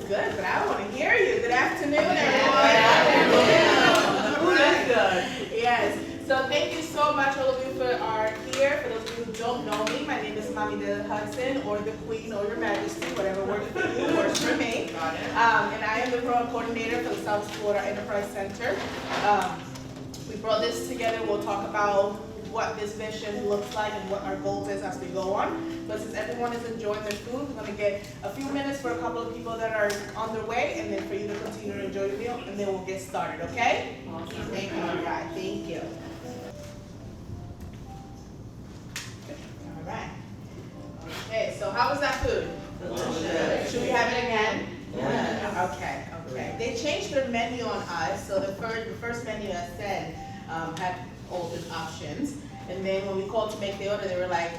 good, but I want to hear you. Good afternoon, everyone. Good afternoon. Good. Yes. So thank you so much, all of you, for are here. For those of you who don't know me, my name is Blvd Hudson, or the Queen, or Your Majesty, whatever works for you, works for me. And I am the program coordinator for the South Florida Enterprise Center. We brought this together. We'll talk about what this mission looks like and what our goals is as we go on. But since everyone is enjoying their food, we're going to get a few minutes for a couple of people that are on their way, and then for you to continue to enjoy your meal, and then we'll get started, okay? Awesome. Thank you, all right. Thank you. All right. Okay, so how was that food? Delicious. Should we have it again? Yeah. Okay. They changed their menu on us, so the first menu I said had all the options. And then when we called to make the order, they were like,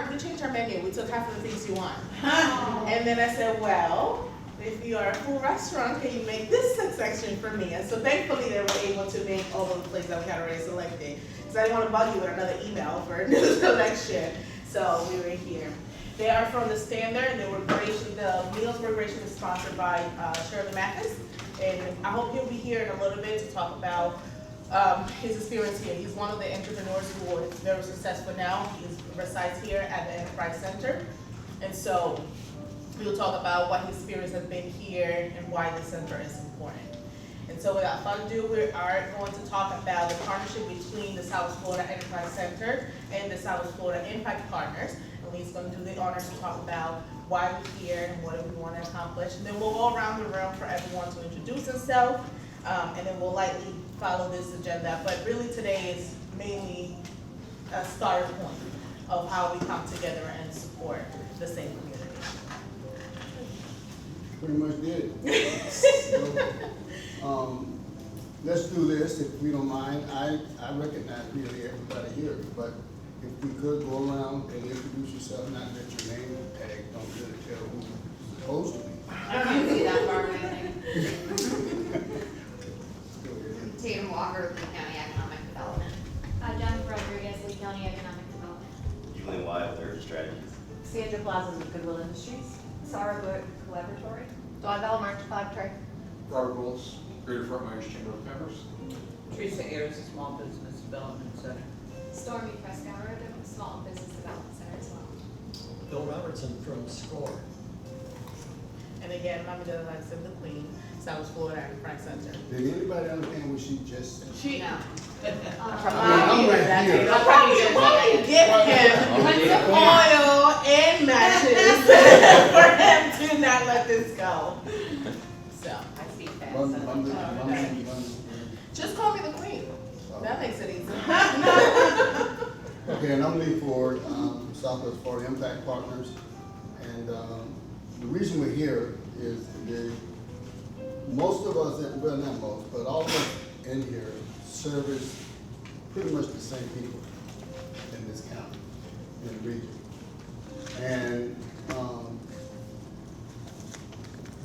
we changed our menu. We took half of the things you want. And then I said, well, if you are a full restaurant, can you make this section for me? And so thankfully they were able to make all of the plates that we had already selected. Because I didn't want to bug you with another email for a new selection. So we were here. They are from the Standard, and the meals were graciously sponsored by Shirley Mathis. And I hope he'll be here in a little bit to talk about his experience here. He's one of the entrepreneurs who is very successful now. He resides here at the Enterprise Center. And so we'll talk about what his experience has been here and why the center is important. And so without further ado, we are going to talk about the partnership between the South Florida Enterprise Center and the South Florida Impact Partners. And he's going to do the honors to talk about why we're here and what we want to accomplish. And then we'll go around the room for everyone to introduce himself, and then we'll lightly follow this agenda. But really today is mainly a starting point of how we come together and support the same community. Pretty much did. So, let's do this if we don't mind. I recognize really everybody here, but if we could go around and introduce yourself, not let your name tag, don't really tell who you're supposed to be. I can't see that far away. Tatum Walker, Lee County Economic Development. Jennifer Rodriguez, Lee County Economic Development. Julian Wild, Urban Strategies. Sandra Plazas with Goodwill Industries. Sarah Boyd, Collaboratory. Dawn Belmar, Collaboratory. Robert Bulls, Greater Fort Myers Chamber of Commerce. Teresa Ayers, Small Business Development Center. Stormy Frescower, the Small Business Development Center as well. Bill Robertson from SCORE. And again, Mama does like said the Queen, South Florida Enterprise Center. Did anybody understand what she just said? No. From I'm right here. I'll probably give him oil and matches for him to not let this go. So, I speak fast. just call me the Queen. That makes it easy. Okay, and I'm Lee Ford, Southwest Florida Impact Partners. And the reason we're here is most of us, well not most, but all of us in here service pretty much the same people in this county, in the region. And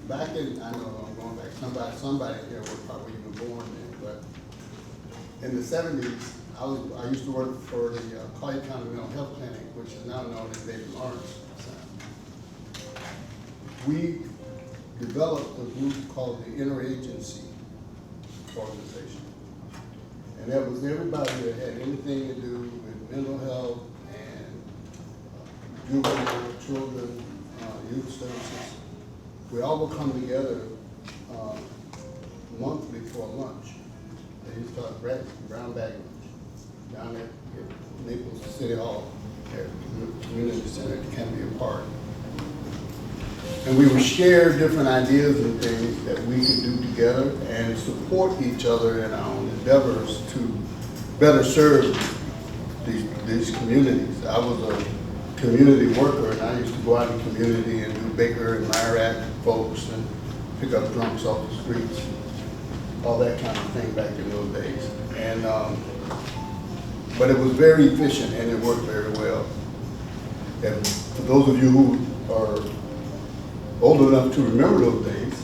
back in, I know I'm going back, somebody here was probably even born then, but in the 70s, I used to work for the Collier County Mental Health Clinic, which is now known as David Lawrence Center. We developed a group called the Interagency Organization. And that was everybody that had anything to do with mental health and juvenile, children, youth services. We all would come together monthly for lunch. They used to call it brown bag lunch down at Naples City Hall, at the community center at Canby Park. And we would share different ideas and things that we could do together and support each other in our own endeavors to better serve these communities. I was a community worker, and I used to go out in the community and do Baker and Myrack folks and pick up drunks off the streets, all that kind of thing back in those days. And but it was very efficient and it worked very well. And for those of you who are old enough to remember those days,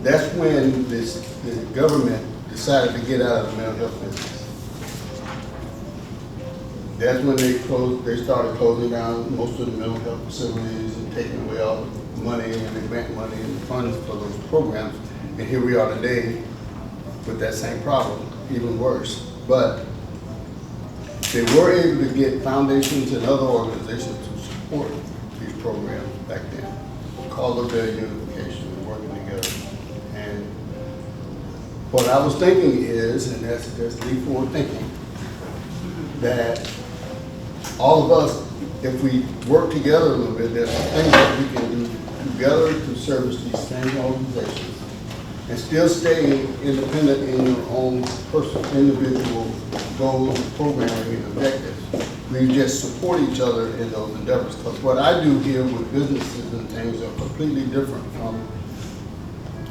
that's when the government decided to get out of the mental health business. That's when they started closing down most of the mental health facilities and taking away all the money and the grant money and the funds for those programs. And here we are today with that same problem, even worse. But they were able to get foundations and other organizations to support these programs back then because of their unification and working together. And what I was thinking is, and that's leap forward thinking, that all of us, if we work together a little bit, there's some things that we can do together to service these same organizations and still stay independent in your own personal, individual goals, programming, and objectives. We just support each other in those endeavors. Because what I do here with businesses and things are completely different from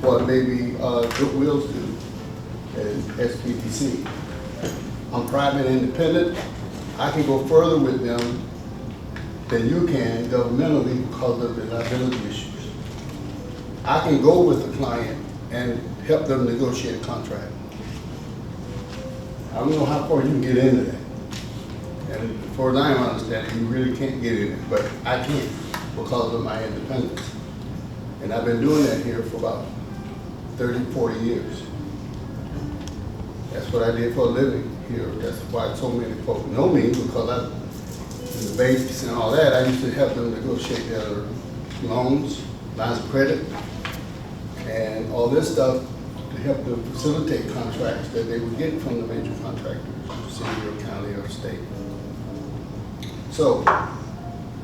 what maybe Goodwills do as SBDC. I'm private and independent. I can go further with them than you can governmentally because of the liability issues. I can go with the client and help them negotiate a contract. I don't know how far you can get into that. And as far as I understand, you really can't get in it, but I can because of my independence. And I've been doing that here for about 30, 40 years. That's what I did for a living here. That's why so many folks know me, because in the banks and all that, I used to help them negotiate their loans, lines of credit, and all this stuff to help them facilitate contracts that they would get from the major contractors, city or county or state. So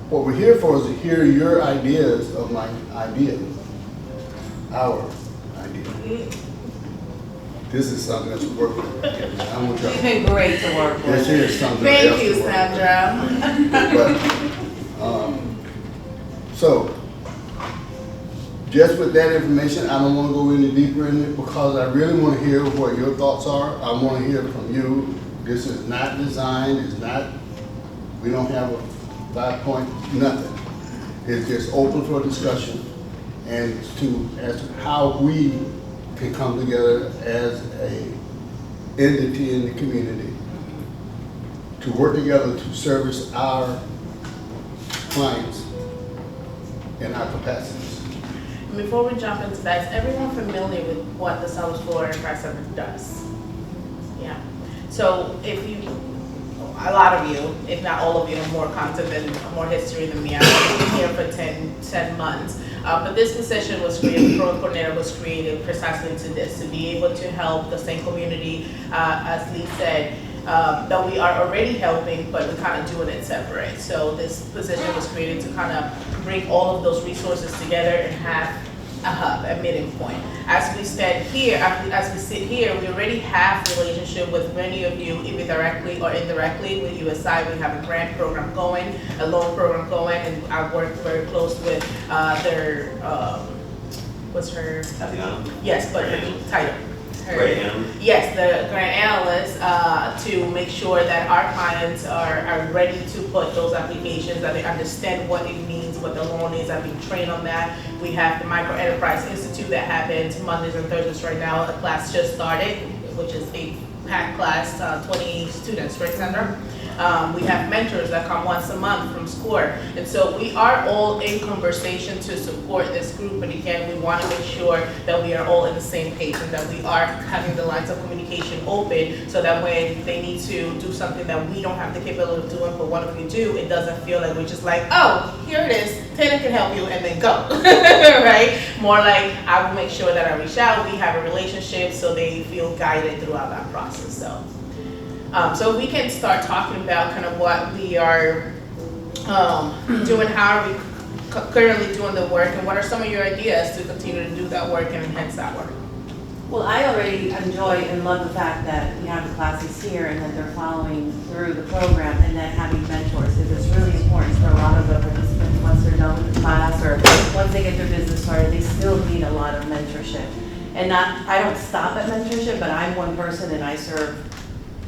what we're here for is to hear your ideas of my idea, our idea. This is something that's work with. I'm with You've y'all. been great to work with. This is something Thank else you, to work Sandra. with. But, so, just with that information, I don't want to go any deeper in it because I really want to hear what your thoughts are. I want to hear from you. This is not designed, it's not, we don't have a 5-point nothing. It's just open for discussion and as to how we can come together as a entity in the community to work together to service our clients in our capacities. Before we jump into that, is everyone familiar with what the South Florida Press Center does? Yeah. So if you, a lot of you, if not all of you, have more content and more history than me. I've been here for 10 months. But this position was created, program coordinator was created precisely to this, to be able to help the same community, as Lee said, that we are already helping, but we're kind of doing it separate. So this position was created to kind of bring all of those resources together and have a hub, a meeting point. As we stand here, as we sit here, we already have a relationship with many of you, either directly or indirectly. With USI, we have a grant program going, a loan program going, and I work very close with their, what's her? Tatiana? Yes, but her title. Grant analyst? Yes, the grant analyst, to make sure that our clients are ready to put those applications, that they understand what it means, what the loan is. I've been trained on that. We have the Micro Enterprise Institute that happens Mondays and Thursdays right now. The class just started, which is a packed class, 20 students, right, Sandra? We have mentors that come once a month from SCORE. And so we are all in conversation to support this group. But again, we want to make sure that we are all in the same page and that we are having the lines of communication open so that when they need to do something that we don't have the capability of doing, but one of you do, it doesn't feel like we're just like, oh, here it is, Taylor can help you, and then go, right? More like I will make sure that I reach out, we have a relationship so they feel guided throughout that process. So we can start talking about kind of what we are doing, how are we currently doing the work, and what are some of your ideas to continue to do that work and enhance that work? Well, I already enjoy and love the fact that we have the classes here and that they're following through the program and then having mentors. Because it's really important for a lot of the participants, once they're done with the class or once they get their business started, they still need a lot of mentorship. And I don't stop at mentorship, but I'm one person and I serve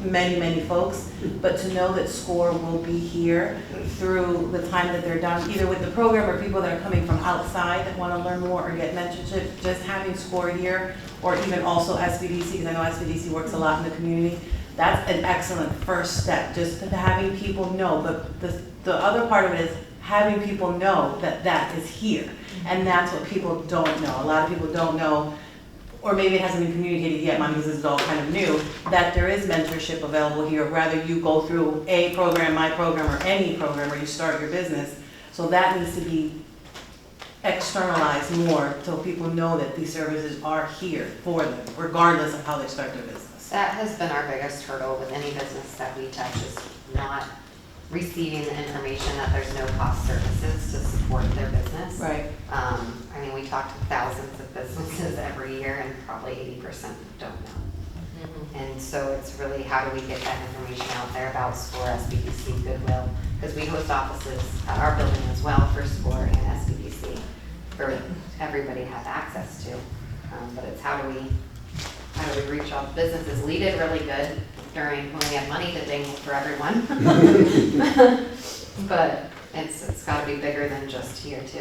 many, many folks, but to know that SCORE will be here through the time that they're done, either with the program or people that are coming from outside that want to learn more or get mentorship, just having SCORE here, or even also SBDC, because I know SBDC works a lot in the community, that's an excellent first step, just to having people know. But the other part of it is having people know that that is here. And that's what people don't know. A lot of people don't know, or maybe it hasn't been communicated yet, Mommy, because this is all kind of new, that there is mentorship available here, whether you go through a program, my program, or any program where you start your business. So that needs to be externalized more so people know that these services are here for them, regardless of how they start their business. That has been our biggest hurdle with any business that we touch, is not receiving the information that there's no cost services to support their business. Right. I mean, we talk to thousands of businesses every year and probably 80% don't know. And so it's really, how do we get that information out there about SCORE, SBDC, Goodwill? Because we host offices at our building as well for SCORE and SBDC for everybody to have access to. But it's how do we reach all the businesses? We did really good when we had money to dangle for everyone. But it's got to be bigger than just here too.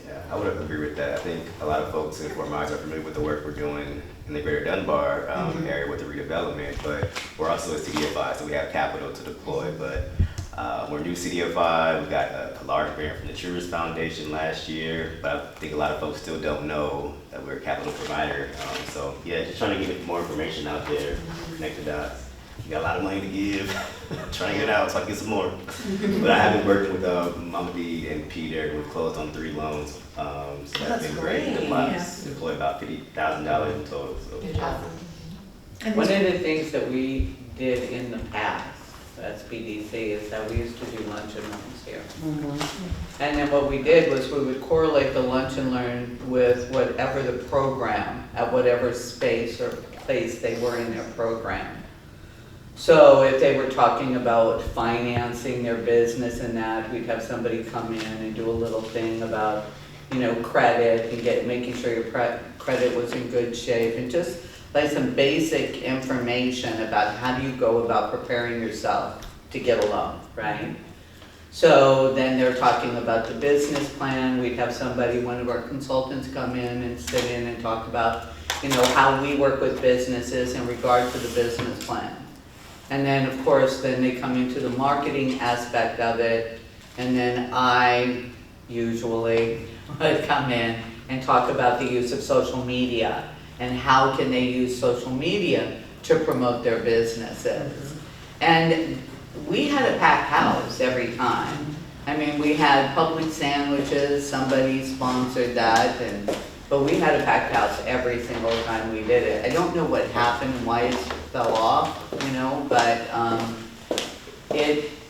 Yeah, I would agree with that. I think a lot of folks in Fort Myers are familiar with the work we're doing in the greater Dunbar area with the redevelopment, but we're also a CDFI, so we have capital to deploy. But we're new CDFI. We got a large grant from the Truist Foundation last year, but I think a lot of folks still don't know that we're a capital provider. So yeah, just trying to get more information out there, connect the dots. You got a lot of money to give, trying to get out so I can get some more. But I have been working with Blvd and Peter. We've closed on 3 loans, so that's been great. The funds deployed about $50,000 in total. So. One of the things that we did in the past, SBDC, is that we used to do lunch and learns here. And then what we did was we would correlate the lunch and learn with whatever the program, at whatever space or place they were in their program. So if they were talking about financing their business and that, we'd have somebody come in and do a little thing about, you know, credit and making sure your credit was in good shape, and just like some basic information about how do you go about preparing yourself to get a loan, right? So then they're talking about the business plan. We'd have somebody, one of our consultants, come in and sit in and talk about, you know, how we work with businesses in regard to the business plan. And then, of course, then they come into the marketing aspect of it, and then I usually would come in and talk about the use of social media and how can they use social media to promote their businesses. And we had a packed house every time. I mean, we had public sandwiches, somebody sponsored that, but we had a packed house every single time we did it. I don't know what happened and why it fell off, you know, but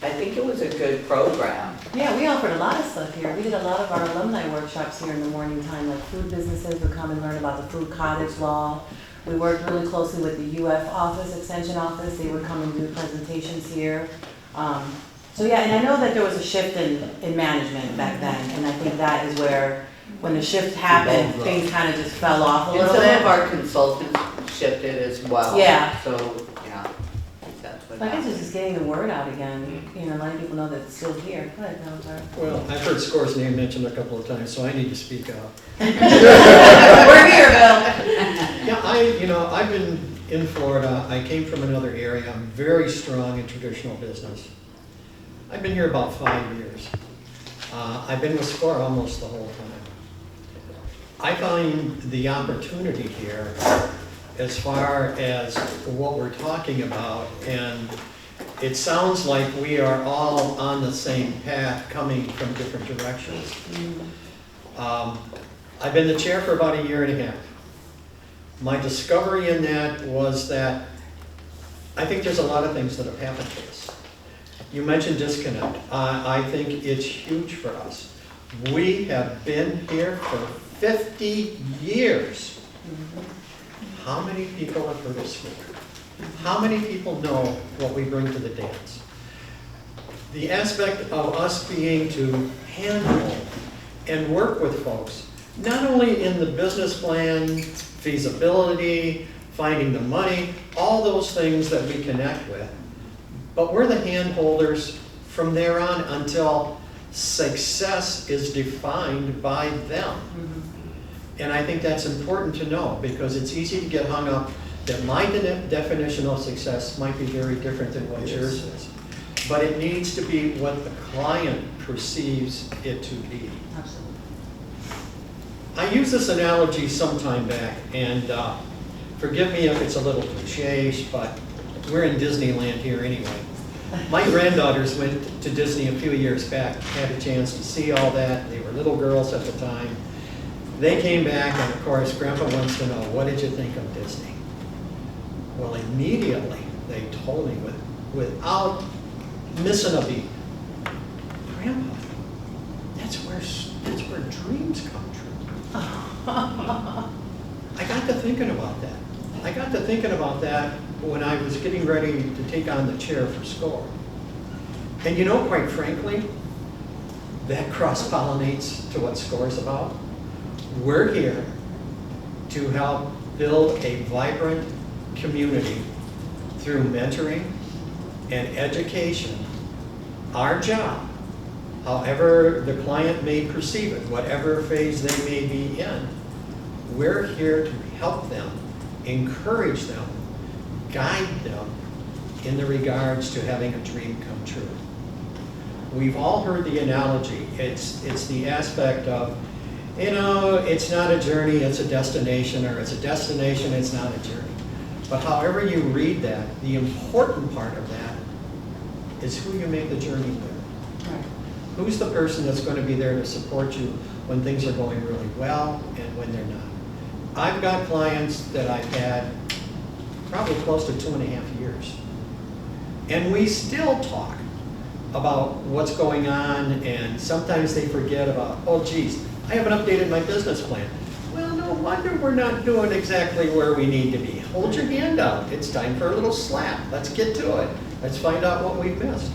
I think it was a good program. Yeah, we offered a lot of stuff here. We did a lot of our alumni workshops here in the morning time, like food businesses would come and learn about the food cottage law. We worked really closely with the UF office, extension office. They would come and do presentations here. So yeah, and I know that there was a shift in management back then, and I think that is where, when the shift happened, things kind of just fell off a And little some bit. of our consultants shifted as well. Yeah. So, yeah, that's what I guess happened. it's just getting the word out again. You know, letting people know that it's still here. Go ahead, Delaware. Well, I've heard SCORE's name mentioned a couple of times, so I need to speak up. We're here, Bill. Yeah, I've been in Florida. I came from another area. I'm very strong in traditional business. I've been here about 5 years. I've been with SCORE almost the whole time. I find the opportunity here, as far as what we're talking about, and it sounds like we are all on the same path, coming from different directions. I've been the chair for about 1.5 years. My discovery in that was that I think there's a lot of things that have happened to us. You mentioned disconnect. I think it's huge for us. We have been here for 50 years. How many people have heard us speak? How many people know what we bring to the dance? The aspect of us being to handle and work with folks, not only in the business plan, feasibility, finding the money, all those things that we connect with, but we're the hand holders from there on until success is defined by them. And I think that's important to know, because it's easy to get hung up that my definition of success might be very different than what yours is. But it needs to be what the client perceives it to be. Absolutely. I used this analogy some time back, and forgive me if it's a little cliche, but we're in Disneyland here anyway. My granddaughters went to Disney a few years back, had a chance to see all that. They were little girls at the time. They came back, and of course, Grandpa wants to know, what did you think of Disney? Well, immediately, they told me without missing a beat, Grandpa, that's where dreams come true. I got to thinking about that. When I was getting ready to take on the chair for SCORE. And you know, quite frankly, that cross-pollinates to what SCORE is about. We're here to help build a vibrant community through mentoring and education. Our job, however the client may perceive it, whatever phase they may be in, we're here to help them, encourage them, guide them in the regards to having a dream come true. We've all heard the analogy. It's the aspect of, you know, it's not a journey, it's a destination, or it's a destination, it's not a journey. But however you read that, the important part of that is who you make the journey with. Right. Who's the person that's going to be there to support you when things are going really well and when they're not? I've got clients that I've had probably close to 2.5 years. And we still talk about what's going on, and sometimes they forget about, oh geez, I haven't updated my business plan. Well, no wonder we're not doing exactly where we need to be. Hold your hand out. It's time for a little slap. Let's get to it. Let's find out what we've missed.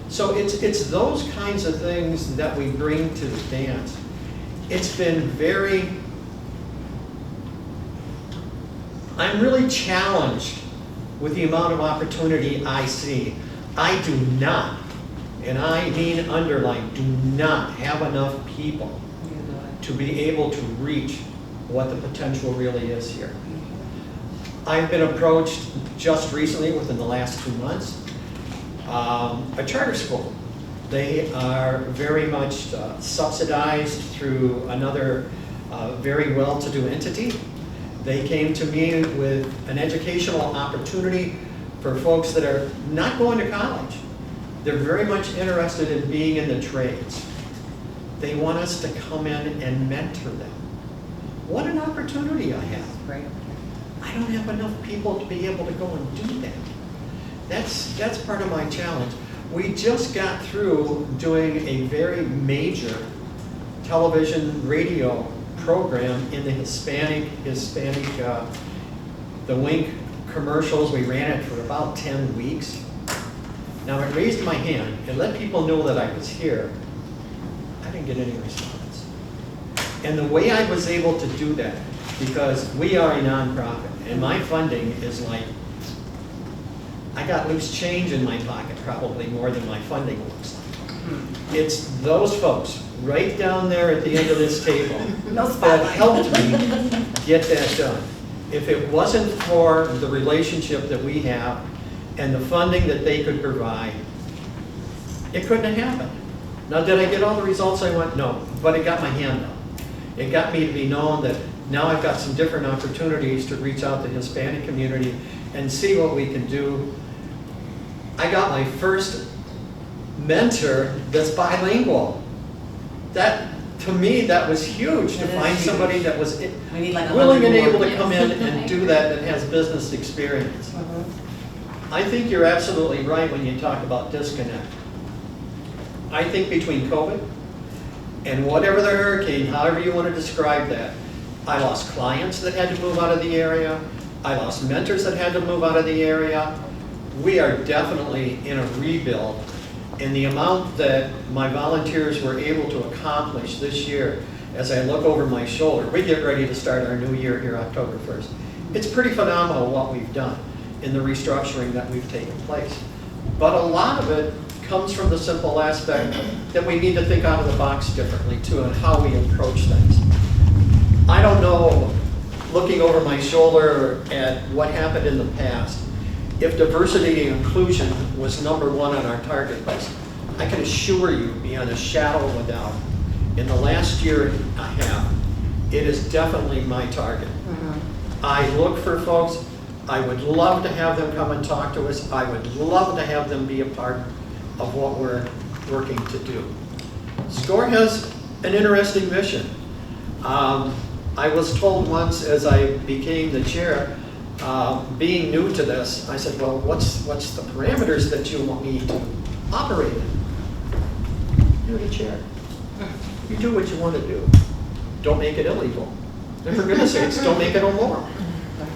So it's those kinds of things that we bring to the dance. It's been I'm really challenged with the amount of opportunity I see. I do not, and I mean underline, do not have enough people to be able to reach what the potential really is here. I've been approached just recently, within the last 2 months, a charter school. They are very much subsidized through another very well-to-do entity. They came to me with an educational opportunity for folks that are not going to college. They're very much interested in being in the trades. They want us to come in and mentor them. What an opportunity I have. Right. I don't have enough people to be able to go and do that. That's part of my challenge. We just got through doing a very major television, radio program in the Hispanic, the Wink commercials. We ran it for about 10 weeks. Now I raised my hand and let people know that I was here. I didn't get any response. And the way I was able to do that, because we are a nonprofit and my funding is like, I got loose change in my pocket, probably more than my funding looks like. It's those folks right down there at the end of this table that helped me get that done. If it wasn't for the relationship that we have and the funding that they could provide, it couldn't have happened. Now, did I get all the results I want? No, but it got my hand up. It got me to be known that now I've got some different opportunities to reach out to the Hispanic community and see what we can do. I got my first mentor that's bilingual. That, to me, that was huge, to find somebody that was willing and able to come in and do that has business experience. I think you're absolutely right when you talk about disconnect. I think between COVID and whatever the hurricane, however you want to describe that, I lost clients that had to move out of the area. I lost mentors that had to move out of the area. We are definitely in a rebuild. And the amount that my volunteers were able to accomplish this year, as I look over my shoulder, we get ready to start our new year here October 1st. It's pretty phenomenal what we've done in the restructuring that we've taken place. But a lot of it comes from the simple aspect that we need to think out of the box differently too, and how we approach things. I don't know, looking over my shoulder at what happened in the past, if diversity and inclusion was #1 on our target list. I can assure you, beyond a shadow of a doubt, in the last year and a half, it is definitely my target. I look for folks, I would love to have them come and talk to us. I would love to have them be a part of what we're working to do. SCORE has an interesting mission. I was told once as I became the chair, being new to this, I said, well, what's the parameters that you want me to operate in? You're the chair. You do what you want to do. Don't make it illegal. And for goodness sakes, don't make it immoral.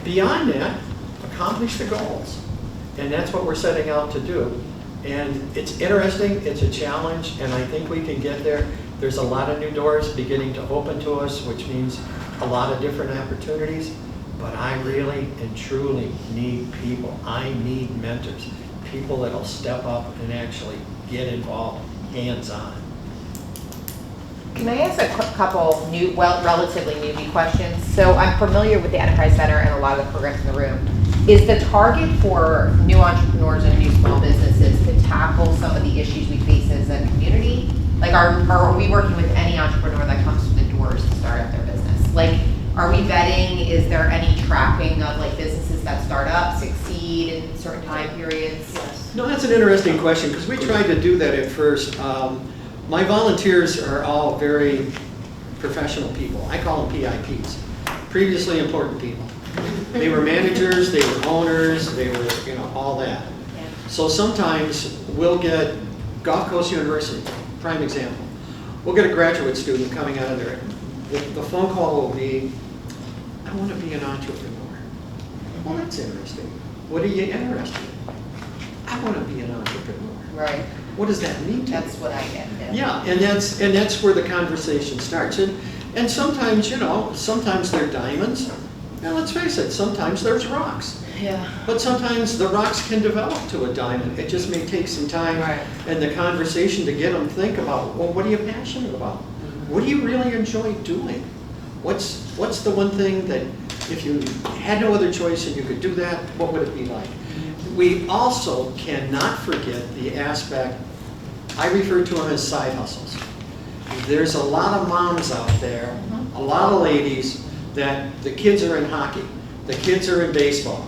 Beyond that, accomplish the goals. And that's what we're setting out to do. And it's interesting, it's a challenge, and I think we can get there. There's a lot of new doors beginning to open to us, which means a lot of different opportunities. But I really and truly need people. I need mentors, people that'll step up and actually get involved, hands-on. Can I ask a couple new, well, relatively newbie questions? So I'm familiar with the Enterprise Center and a lot of the programs in the room. Is the target for new entrepreneurs and new small businesses to tackle some of the issues we face as a community? Like, are we working with any entrepreneur that comes through the doors to start up their business? Like, are we vetting, is there any tracking of like businesses that start up, succeed in certain time periods? Yes. No, that's an interesting question, because we tried to do that at first. My volunteers are all very professional people. I call them PIPs, previously important people. They were managers, they were owners, they were, all that. Yeah. So sometimes we'll get Gulf Coast University, prime example. We'll get a graduate student coming out of there. The phone call will be, I want to be an entrepreneur. Well, that's interesting. What are you interested in? I want to be an entrepreneur. Right. What does that mean to you? That's what I get. Yeah, and that's where the conversation starts. And sometimes, sometimes they're diamonds. Now, let's face it, sometimes there's rocks. Yeah. But sometimes the rocks can develop to a diamond. It just may take some time and the conversation to get them to think about, well, what are you passionate about? What do you really enjoy doing? What's the one thing that if you had no other choice and you could do that, what would it be like? We also cannot forget the aspect, I refer to them as side hustles. There's a lot of moms out there, a lot of ladies, that the kids are in hockey, the kids are in baseball.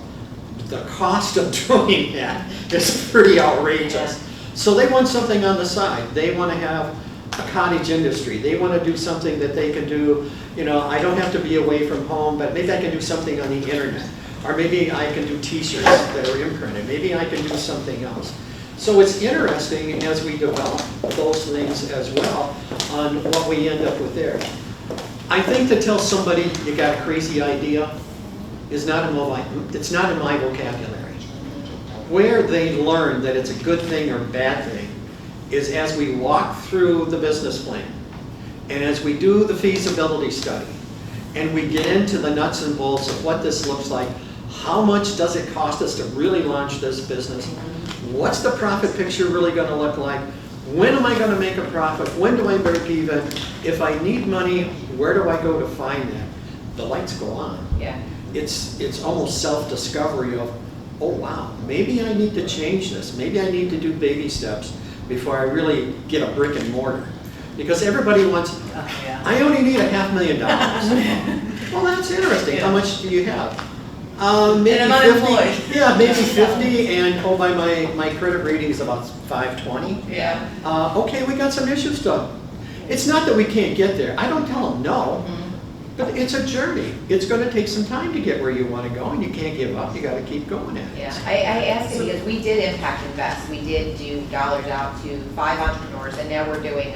The cost of doing that is pretty outrageous. So they want something on the side. They want to have a cottage industry. They want to do something that they can do, I don't have to be away from home, but maybe I can do something on the internet. Or maybe I can do t-shirts that are imprinted. Maybe I can do something else. So it's interesting as we develop those things as well on what we end up with there. I think to tell somebody you got a crazy idea is not it's not in my vocabulary. Where they learn that it's a good thing or bad thing is as we walk through the business plan and as we do the feasibility study and we get into the nuts and bolts of what this looks like. How much does it cost us to really launch this business? What's the profit picture really going to look like? When am I going to make a profit? When do I break even? If I need money, where do I go to find that? The lights go on. Yeah. It's almost self-discovery of, oh wow, maybe I need to change this. Maybe I need to do baby steps before I really get a brick and mortar. Because everybody wants, I only need $500,000. Well, that's interesting. How much do you have? Maybe And I'm 50. unemployed. Yeah, maybe 50, and by my credit rating is about 520. Yeah. Okay, we got some issues to. It's not that we can't get there. I don't tell them no, but it's a journey. It's going to take some time to get where you want to go, and you can't give up. You got to keep going at it. Yeah, I asked it because we did Impact Invest. We did do dollars out to 5 entrepreneurs, and now we're doing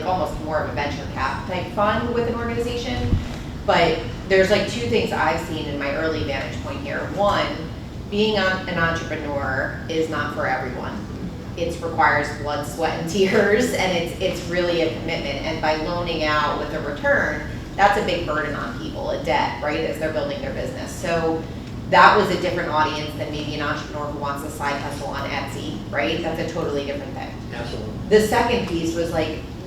almost more of a venture cap type fund with an organization. But there's 2 things I've seen in my early vantage point here. One, being an entrepreneur is not for everyone. It requires blood, sweat, and tears, and it's really a commitment. And by loaning out with a return, that's a big burden on people, a debt, right, as they're building their business. So that was a different audience than maybe an entrepreneur who wants a side hustle on Etsy, right? That's a totally different thing. Absolutely. The second piece was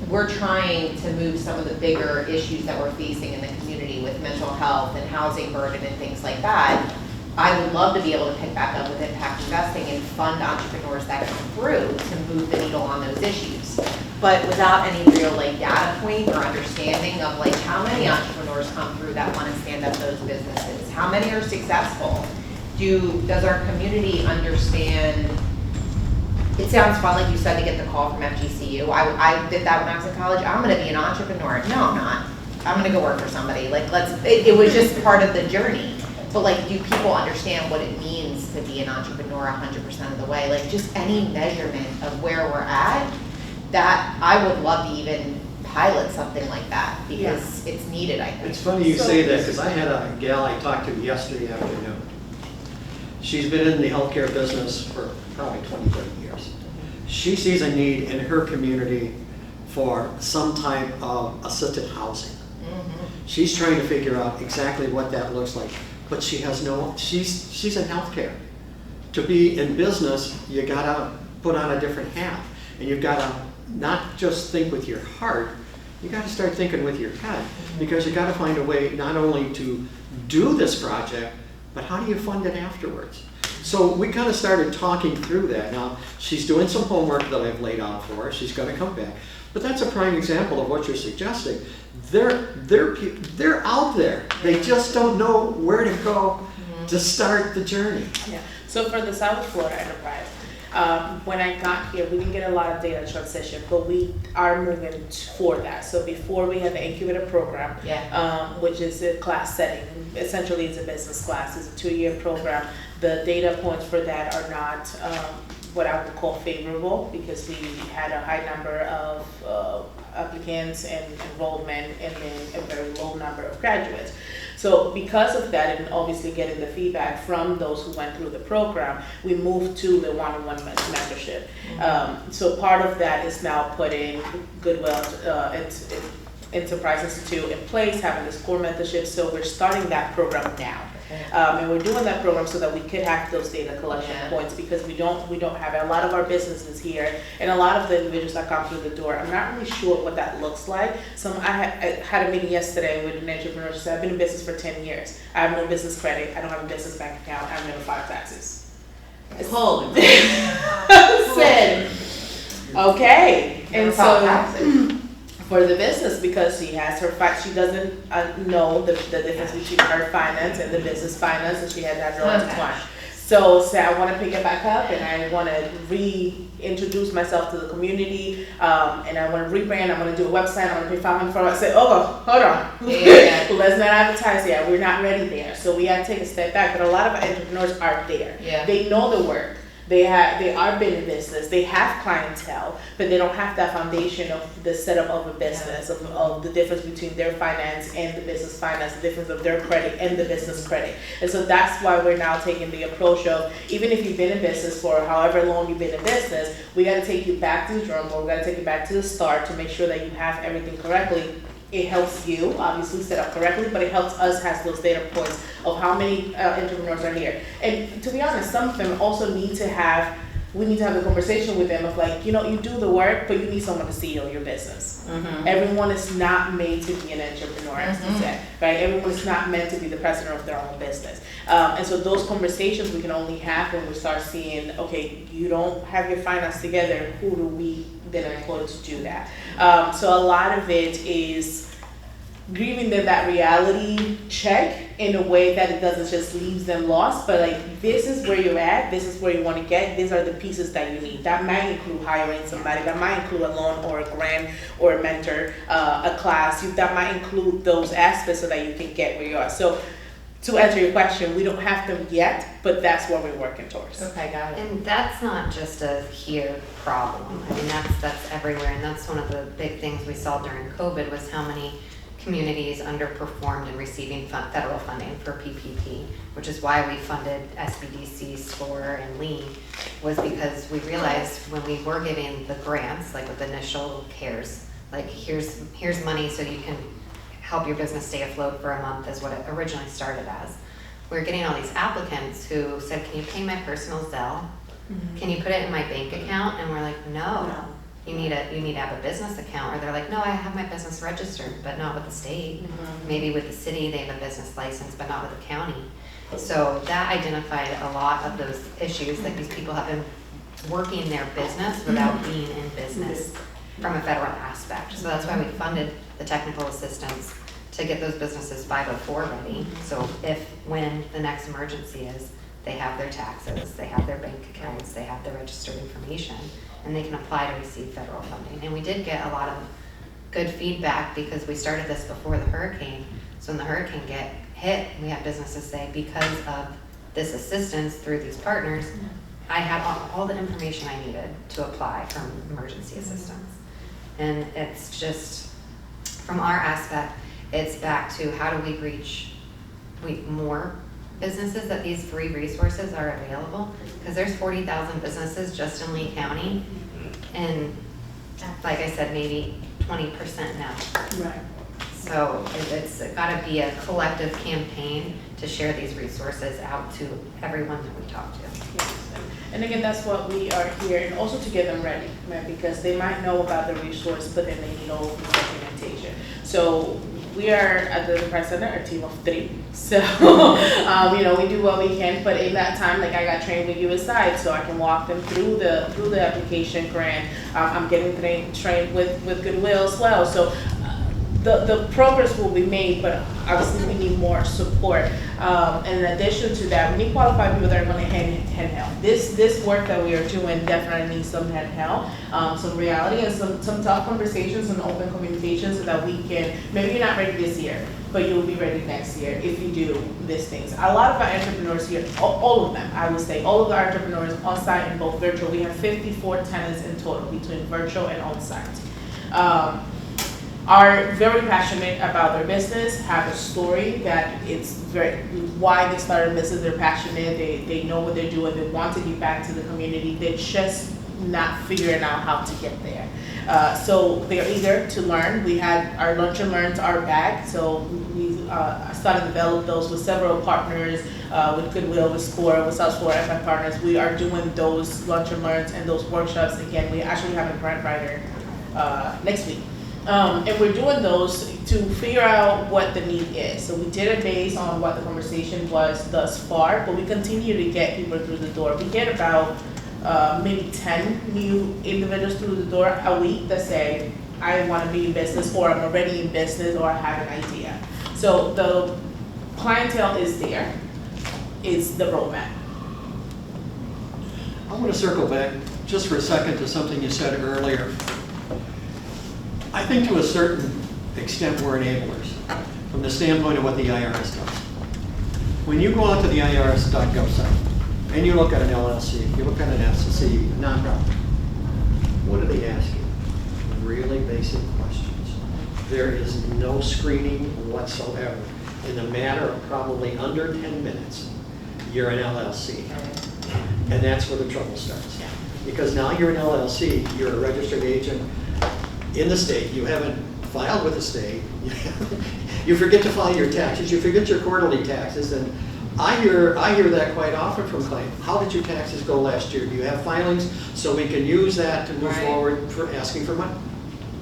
we're trying to move some of the bigger issues that we're facing in the community with mental health and housing burden and things like that I would love to be able to pick back up with impact investing and fund entrepreneurs that come through to move the needle on those issues. But without any real like data point or understanding of like how many entrepreneurs come through that want to stand up those businesses, how many are successful, does our community understand? It sounds fun, like you said, to get the call from FGCU. I did that when I was in college. I'm gonna be an entrepreneur. No, I'm not. I'm gonna go work for somebody. Like, it was just part of the journey. But like, do people understand what it means to be an entrepreneur 100% of the way? Like, just any measurement of where we're at, that I would love to even pilot something like that, because it's needed, I think. It's funny you say that, because I had a gal I talked to yesterday afternoon. She's been in the healthcare business for probably 20, 30 years. She sees a need in her community for some type of assisted housing. She's trying to figure out exactly what that looks like, but she has she's in healthcare. To be in business, you gotta put on a different hat, and you've gotta not just think with your heart, you gotta start thinking with your head, because you gotta find a way not only to do this project, but how do you fund it afterwards? So we kind of started talking through that. Now, she's doing some homework that I've laid out for her. She's going to come back. But that's a prime example of what you're suggesting. They're out there. They just don't know where to go to start the journey. Yeah. So for the South Florida enterprise, when I got here, we didn't get a lot of data transition, but we are moving for that. So before we had the incubator program, which is a class setting. Essentially, it's a business class. It's a 2-year program. The data points for that are not what I would call favorable, because we had a high number of applicants and enrollment, and then a very low number of graduates. So because of that, and obviously getting the feedback from those who went through the program, we moved to the one-on-one mentorship. So part of that is now putting Goodwill Enterprise Institute in place, having this core mentorship. So we're starting that program now. And we're doing that program so that we could have those data collection points, because we don't have it. A lot of our businesses here, and a lot of the individuals that come through the door, I'm not really sure what that looks like. I had a meeting yesterday with an entrepreneur. She said, I've been in business for 10 years. I have no business credit. I don't have a business bank account. I've never filed taxes. Holy. Said, okay. And so for the business, because she has she doesn't know the difference between her finance and the business finance, and she had that all intertwined. So I want to pick it back up, and I want to reintroduce myself to the community, and I want to rebrand. I want to do a website. I want to pay $500 for it. I said, hold on. Let's not advertise yet. We're not ready there. So we have to take a step back. But a lot of entrepreneurs are there. They know the work. They are been in business. They have clientele, but they don't have that foundation of the setup of a business, of the difference between their finance and the business finance, the difference of their credit and the business credit. And so that's why we're now taking the approach of, even if you've been in business for however long you've been in business, we got to take you back to the drum board. We got to take you back to the start to make sure that you have everything correctly. It helps you obviously set up correctly, but it helps us have those data points of how many entrepreneurs are here. And to be honest, some of them also we need to have a conversation with them of like, you do the work, but you need someone to CEO your business. Everyone is not made to be an entrepreneur, as you said, right? Everyone is not meant to be the president of their own business. And so those conversations we can only have when we start seeing, okay, you don't have your finance together, who do we then employ to do that? So a lot of it is giving them that reality check in a way that it doesn't just leave them lost, but like, this is where you're at, this is where you want to get, these are the pieces that you need. That might include hiring somebody, that might include a loan or a grant or a mentor, a class, that might include those aspects so that you can get where you are. So to answer your question, we don't have them yet, but that's what we're working towards. Okay, got it. And that's not just a here problem. I mean, that's everywhere, and that's one of the big things we saw during COVID was how many communities underperformed in receiving federal funding for PPP, which is why we funded SBDC, SCORE, and LEAN, was because we realized when we were giving the grants, like with initial CARES, like here's money so you can help your business stay afloat for a month, is what it originally started as. We were getting all these applicants who said, can you pay my personal Zelle? Can you put it in my bank account? And we're like, no. You need to have a business account, or they're like, no, I have my business registered, but not with the state. Maybe with the city, they have a business license, but not with the county. So that identified a lot of those issues that these people have been working their business without being in business from a federal aspect. So that's why we funded the technical assistance to get those businesses 504 ready. So when the next emergency is, they have their taxes, they have their bank accounts, they have their registered information, and they can apply to receive federal funding. And we did get a lot of good feedback because we started this before the hurricane. So when the hurricane hit, we had businesses say, because of this assistance through these partners, I had all the information I needed to apply for emergency assistance. And it's just, from our aspect, it's back to how do we reach more businesses that these free resources are available, because there's 40,000 businesses just in Lee County, and like I said, maybe 20% now. Right. So it's got to be a collective campaign to share these resources out to everyone that we talk to. Yes. And again, that's what we are here, and also to get them ready, right? Because they might know about the resource, but then they need all of the documentation. So we are at the Enterprise Center, a team of 3. So, we do what we can, but in that time, like I got trained with USI, so I can walk them through the application grant. I'm getting trained with Goodwill as well. So the progress will be made, but obviously we need more support. And in addition to that, we need qualified people that are going to handheld. This work that we are doing definitely needs some handheld, some reality, and some tough conversations and open communication, so that we can, maybe you're not ready this year, but you'll be ready next year if you do these things. A lot of our entrepreneurs here, all of them, I would say, all of our entrepreneurs on site and both virtual, we have 54 tenants in total between virtual and on site. Are very passionate about their business, have a story that it's very, why they started a business, they're passionate, they know what they're doing, they want to give back to the community, they're just not figuring out how to get there. So they're eager to learn. We had our lunch and learns are back, so we started to develop those with several partners, with Goodwill, with SCORE, with South Florida FM partners. We are doing those lunch and learns and those workshops again. We actually have a grant writer next week. And we're doing those to figure out what the need is. So we did it based on what the conversation was thus far, but we continue to get people through the door. We get about maybe 10 new individuals through the door a week that say, I want to be in business, or I'm already in business, or I have an idea. So the clientele is there, is the roadmap. I want to circle back just for a second to something you said earlier. I think to a certain extent we're enablers from the standpoint of what the IRS does. When you go out to the IRS.gov site and you look at an LLC, you look at an SEC, nonprofit, what do they ask you? Really basic questions. There is no screening whatsoever. In a matter of probably under 10 minutes, you're an LLC. And that's where the trouble starts. Because now you're an LLC, you're a registered agent in the state, you haven't filed with the state, you forget to file your taxes, you forget your quarterly taxes, and I hear that quite often from clients. How did your taxes go last year? Do you have filings so we can use that to move forward for asking for money?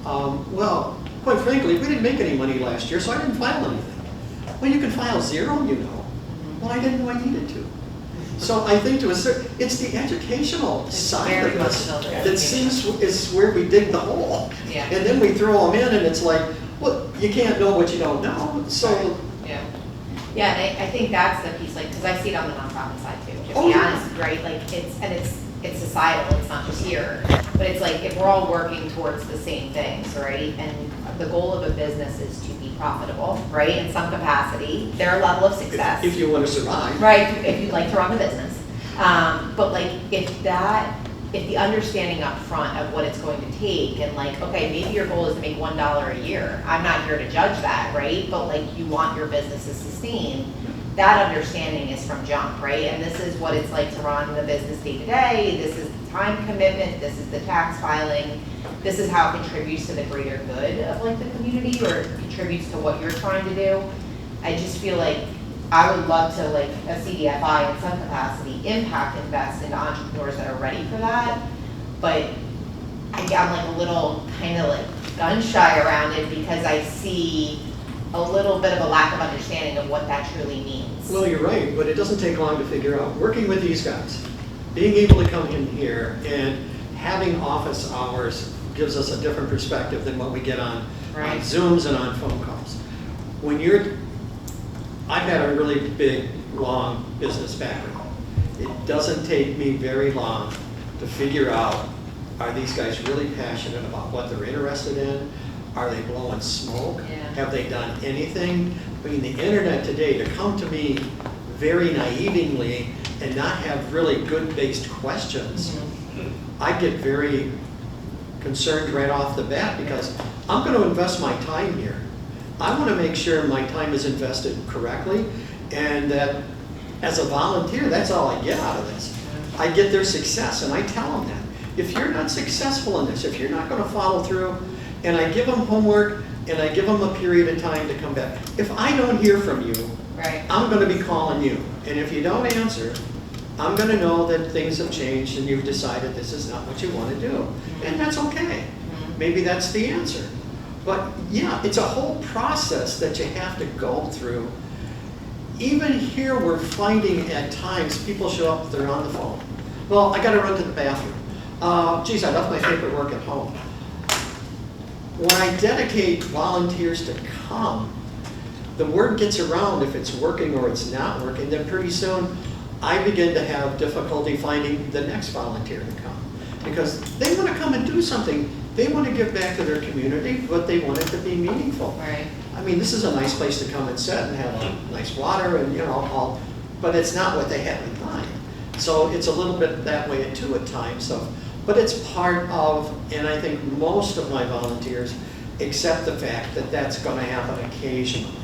Well, quite frankly, we didn't make any money last year, so I didn't file anything. Well, you can file 0, you know. Well, I didn't know I needed to. So I think to a certain, it's the educational side of us that seems is where we dig the hole. Yeah. And then we throw them in and it's like, well, you can't know what you don't know. So Yeah, and I think that's the piece, like, because I see it on the nonprofit side too, to Oh, be yeah. honest, right? Like, it's societal, it's not just here, but it's like, if we're all working towards the same things, right? And the goal of a business is to be profitable, right, in some capacity, their level of success. if you want to survive. Right, if you'd like to run the business. But like, if the understanding up front of what it's going to take, and like, okay, maybe your goal is to make $1 a year. I'm not here to judge that, right? But like, you want your business to sustain. That understanding is from jump, right? And this is what it's like to run the business day to day. This is the time commitment. This is the tax filing. This is how it contributes to the greater good of like the community, or contributes to what you're trying to do. I just feel like I would love to, like a CDFI in some capacity, impact invest into entrepreneurs that are ready for that. But I'm like a little kind of like gun shy around it because I see a little bit of a lack of understanding of what that truly means. Well, you're right, but it doesn't take long to figure out. Working with these guys, being able to come in here and having office hours gives us a different perspective than what we get on Zooms and on phone calls. I've had a really big, long business background. It doesn't take me very long to figure out, are these guys really passionate about what they're interested in? Are they blowing smoke? Yeah. Have they done anything? I mean, the internet today, to come to me very naively and not have really good-based questions, I get very concerned right off the bat because I'm going to invest my time here. I want to make sure my time is invested correctly and that as a volunteer, that's all I get out of this. I get their success and I tell them that. If you're not successful in this, if you're not going to follow through, and I give them homework and I give them a period of time to come back. If I don't hear from you, I'm going to be calling you. And if you don't answer, I'm going to know that things have changed and you've decided this is not what you want to do. And that's okay. Maybe that's the answer. But yeah, it's a whole process that you have to go through. Even here, we're finding at times people show up, they're on the phone. Well, I got to run to the bathroom. Geez, I left my paperwork at home. When I dedicate volunteers to come, the word gets around if it's working or it's not working, then pretty soon I begin to have difficulty finding the next volunteer to come. Because they want to come and do something. They want to give back to their community, but they want it to be meaningful. Right. I mean, this is a nice place to come and sit and have a nice water and, all, but it's not what they have in mind. So it's a little bit that way too at times. But it's part of, and I think most of my volunteers accept the fact that that's going to happen occasionally.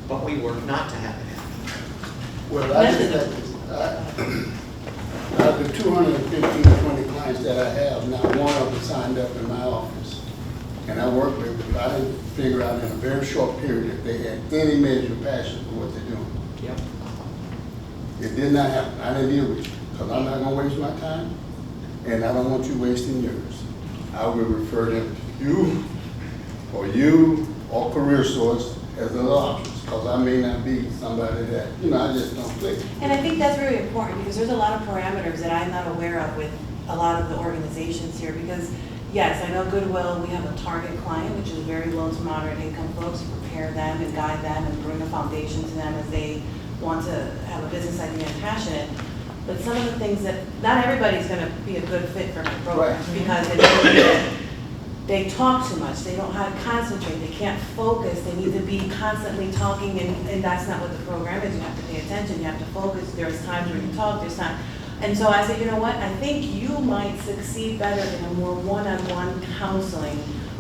But we work not to have it happen. Well, I just have this. Out of the 215, 20 clients that I have, not one of them signed up in my office. And I work with them. I didn't figure out in a very short period if they had any measure of passion for what they're doing. Yep. It did not happen. I didn't deal with you because I'm not going to waste my time. And I don't want you wasting yours. I will refer them to you or Career Source as other options, because I may not be somebody that, I just don't click. And I think that's really important because there's a lot of parameters that I'm not aware of with a lot of the organizations here. Because yes, I know Goodwill, we have a target client, which is very low to moderate income folks. You prepare them and guide them and bring a foundation to them as they want to have a business idea and passion. But some of the things that, not everybody's going to be a good fit for my programs because they talk too much, they don't know how to concentrate, they can't focus, they need to be constantly talking, and that's not what the program is. You have to pay attention, you have to focus, there's times where you talk, there's time. And so I said, you know what, I think you might succeed better in a more one-on-one counseling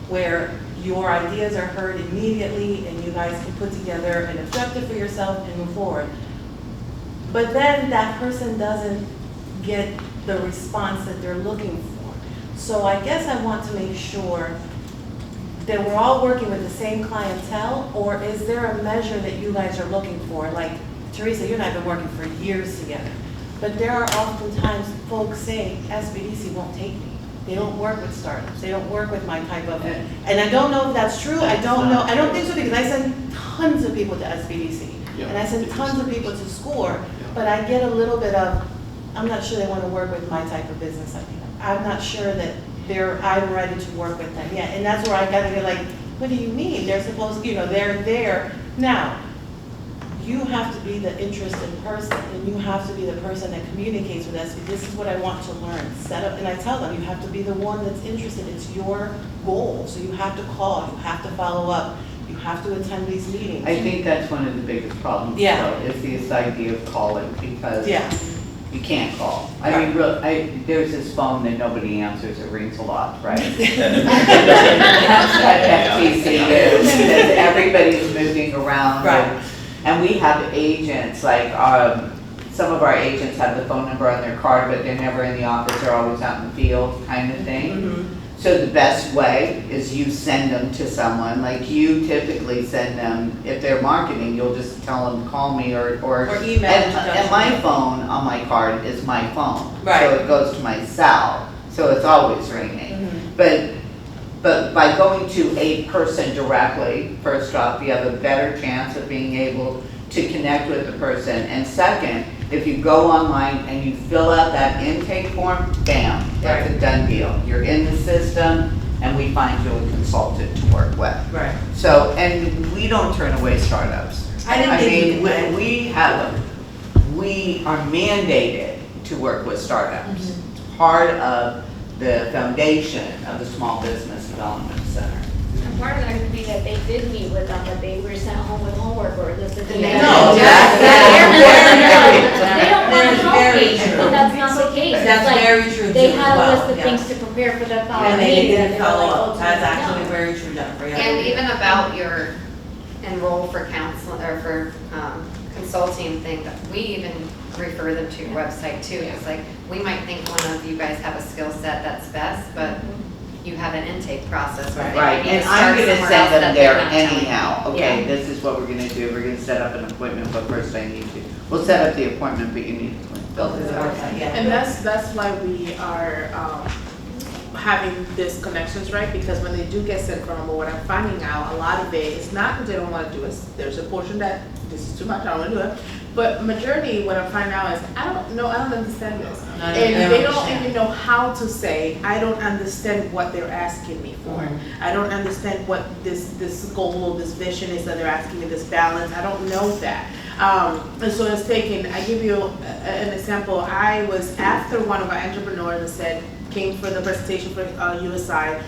where your ideas are heard immediately and you guys can put together an objective for yourself and move forward. But then that person doesn't get the response that they're looking for. So I guess I want to make sure that we're all working with the same clientele, or is there a measure that you guys are looking for? Like Teresa, you and I have been working for years together, but there are oftentimes folks saying SBDC won't take me. They don't work with startups. They don't work with my type of, and I don't know if that's true. I don't know. I don't think so because I send tons of people to SBDC. Yeah. And I send tons of people to SCORE, but I get a little bit of, I'm not sure they want to work with my type of business idea. I'm not sure that I'm ready to work with them yet. And that's where I gotta get like, what do you mean? They're supposed, they're there. Now, you have to be the interested person and you have to be the person that communicates with us. This is what I want to learn. Set up, and I tell them, you have to be the one that's interested. It's your goal. So you have to call, you have to follow up. You have to attend these meetings. I think that's one of the biggest problems, though, is this idea of calling, because you can't call. I mean, there's this phone that nobody answers, it rings a lot, right? At FTCU, because everybody's moving around. Right. And we have agents, like some of our agents have the phone number on their card, but they're never in the office, they're always out in the field kind of thing. Mm-hmm. So the best way is you send them to someone, like you typically send them, if they're marketing, you'll just tell them, call me or email. And my phone on my card is my phone. Right. So it goes to my cell, so it's always ringing. Mm-hmm. But by going to a person directly, first off, you have a better chance of being able to connect with the person. And second, if you go online and you fill out that intake form, bam, that's a done deal. You're in the system and we find you a consultant to work with. Right. So, and we don't turn away startups. I didn't think you mean, would. we are mandated to work with startups. It's part of the foundation of the Small Business Development Center. And part of that could be that they did meet with them, but they were sent home with homework or listed. No, They don't want to help very me, true. but that's not the case. That's It's like, very true they too had as a list well, of yeah. things to prepare for the following And they meeting. didn't they were follow like, up. oh, That's no. actually very true, Jennifer. Yeah. And even about your enroll for counsel, or for consulting thing, that we even refer them to your website too. It's like, we might think one of you guys have a skill set that's best, but you have an intake process. But they Right, might need and to I'm start gonna somewhere send else them that there they're not telling you. anyhow. Okay, Yeah. this is what we're gonna do. We're gonna set up an appointment, but first I need to, we'll set up the appointment, but you need to Go through the website, yeah. And that's why we are having these connections, right? Because when they do get sent from, or what I'm finding out, a lot of it is not that they don't want to do it. There's a portion that this is too much, I don't want to do it. But majority, what I'm finding out is, I don't understand this. And they don't even know how to say, I don't understand what they're asking me for. I don't understand what this goal, this vision is that they're asking me, this balance, I don't know that. And so it's taken, I give you an example. I was after one of our entrepreneurs that said, came for the presentation for USI.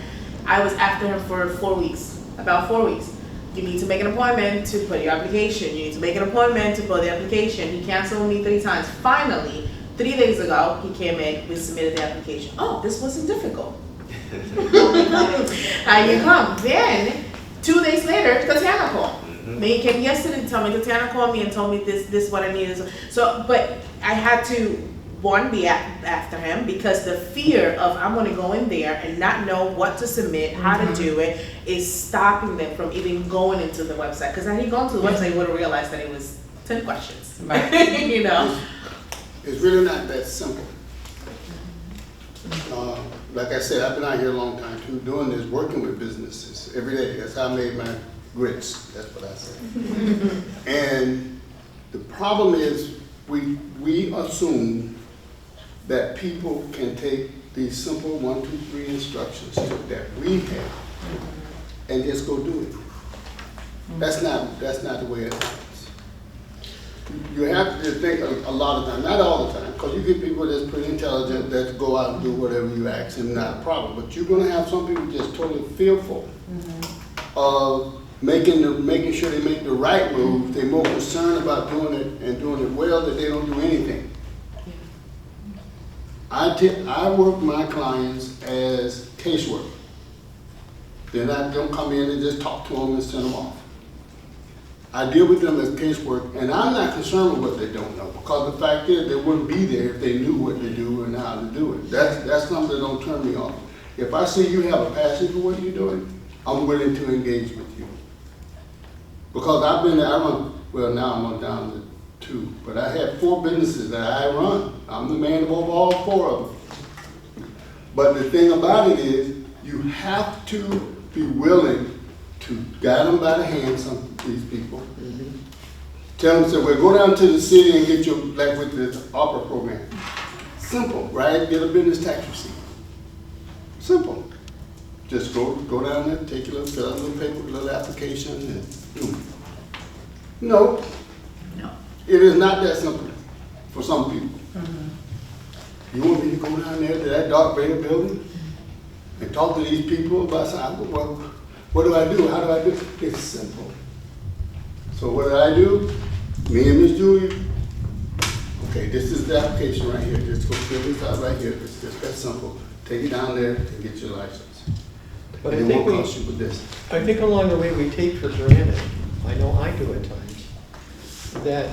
I was after him for 4 weeks, about 4 weeks. You need to make an appointment to put your application. You need to make an appointment to put the application. He canceled me 3 times. Finally, 3 days ago, he came in, we submitted the application. Oh, this wasn't difficult. And you come. Then, 2 days later, Tatiana called. He came yesterday to tell me, Tatiana called me and told me this what I needed. So, but I had to, one, be after him because the fear of I'm gonna go in there and not know what to submit, how to do it, is stopping them from even going into the website. Because had he gone to the website, he would have realized that it was 10 questions. Right. You know? It's really not that simple. Like I said, I've been out here a long time too, doing this, working with businesses every day. That's how I made my grits, that's what I say. And the problem is we assume that people can take these simple 1, 2, 3 instructions that we have and just go do it. That's not the way it happens. You have to think a lot of time, not all the time, because you get people that's pretty intelligent that go out and do whatever you ask them, not a problem. But you're going to have some people just totally fearful of making sure they make the right move. They're more concerned about doing it and doing it well that they don't do anything. I work my clients as casework. They don't come in and just talk to them and send them off. I deal with them as casework, and I'm not concerned with what they don't know, because the fact is they wouldn't be there if they knew what to do and how to do it. That's something that don't turn me off. If I see you have a passion for what you're doing, I'm willing to engage with you. Because I've been there, well now I'm on down to 2, but I have 4 businesses that I run. I'm the man of all 4 of them. But the thing about it is, you have to be willing to guide them by the hand, some of these people. Tell them, say, well, go down to the city and get your, like with the opera program. Simple, right? Get a business tax receipt. Simple. Just go down there, take your little, fill out a little paper, little application, and boom. No. It is not that simple for some people. You want me to go down there to that Darth Vader building and talk to these people about something? Well, what do I do? How do I do it? It's simple. So what do? Me and Miss Julie, okay, this is the application right here. Just go fill this out right here. It's just that simple. Take it down there and get your license. But and I it think won't cost you with this. I think along the way we take for granted, I know I do at times, that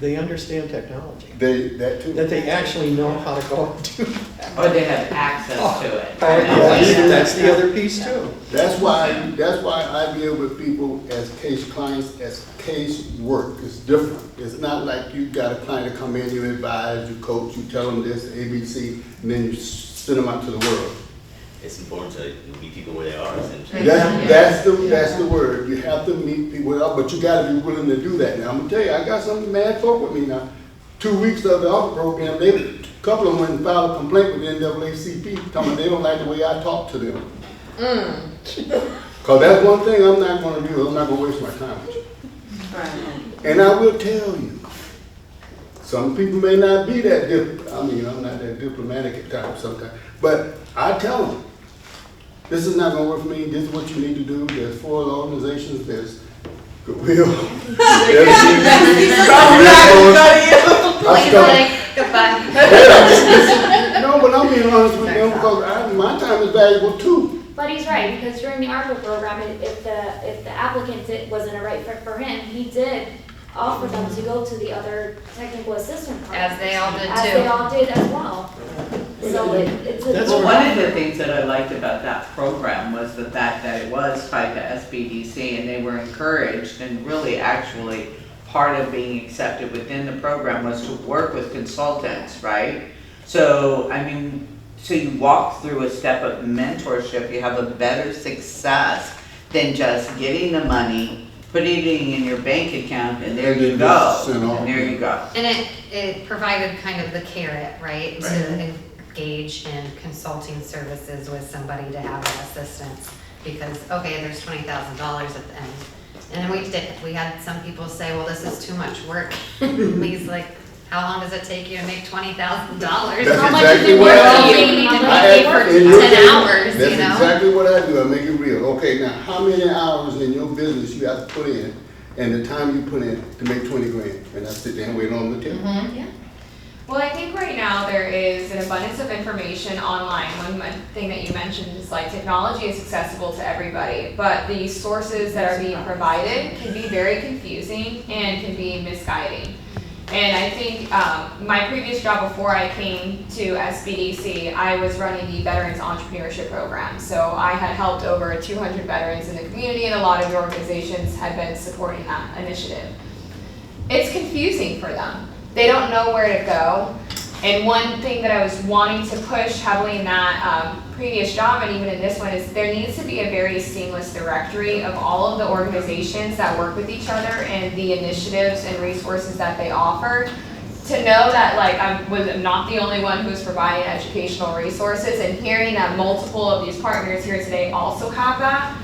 they understand technology. That too. That they actually know how to go and do that. Or they have access to it. That's the other piece too. That's why I deal with people as case clients, as case work. It's different. It's not like you got a client to come in, you advise, you coach, you tell them this, ABC, and then you send them out to the world. it's important to meet people where they are, essentially. That's the word. You have to meet people where they are, but you gotta be willing to do that. Now, I'm gonna tell you, I got some mad folk with me now. 2 weeks of the offer program, a couple of them went and filed a complaint with the NAACP, telling me they don't like the way I talk to them. Cause that's one thing I'm not gonna do. I'm not gonna waste my time with you. Right. And I will tell you, some people may not be that I'm not that diplomatic at times sometimes, but I tell them, this is not gonna work for me, this is what you need to do. There's 4 organizations, there's Goodwill. Goodbye. No, but I'm being honest with them because my time is valuable too. But he's right, because during the ARPA program, if the applicant wasn't a right fit for him, he did offer them to go to the other technical assistant programs. As they all did As too. they all did as well. So it's a. Well, one of the things that I liked about that program was the fact that it was tied to SBDC, and they were encouraged, and really actually part of being accepted within the program was to work with consultants, right? So, I mean, so you walk through a step of mentorship, you have a better success than just getting the money, putting it in your bank account, and there you go. And there you go. And it provided kind of the carrot, right? To engage in consulting services with somebody to have an assistance. Because, okay, there's $20,000 at the end. And then we had some people say, well, this is too much work. He's like, how long does it take you to make $20,000? How much is it worth to you? For 10 hours, That's you know? exactly what I do. I make it real. Okay, now how many hours in your business you have to put in, and the time you put in to make 20 grand, and I sit there and wait on the tip. Yeah. Well, I think right now there is an abundance of information online. One thing that you mentioned is like technology is accessible to everybody, but the sources that are being provided can be very confusing and can be misguiding. And I think my previous job before I came to SBDC, I was running the Veterans Entrepreneurship Program. So I had helped over 200 veterans in the community, and a lot of the organizations had been supporting that initiative. It's confusing for them. They don't know where to go. And one thing that I was wanting to push heavily in that previous job, and even in this one, is there needs to be a very seamless directory of all of the organizations that work with each other and the initiatives and resources that they offer, to know that like I'm not the only one who's providing educational resources, and hearing that multiple of these partners here today also have that.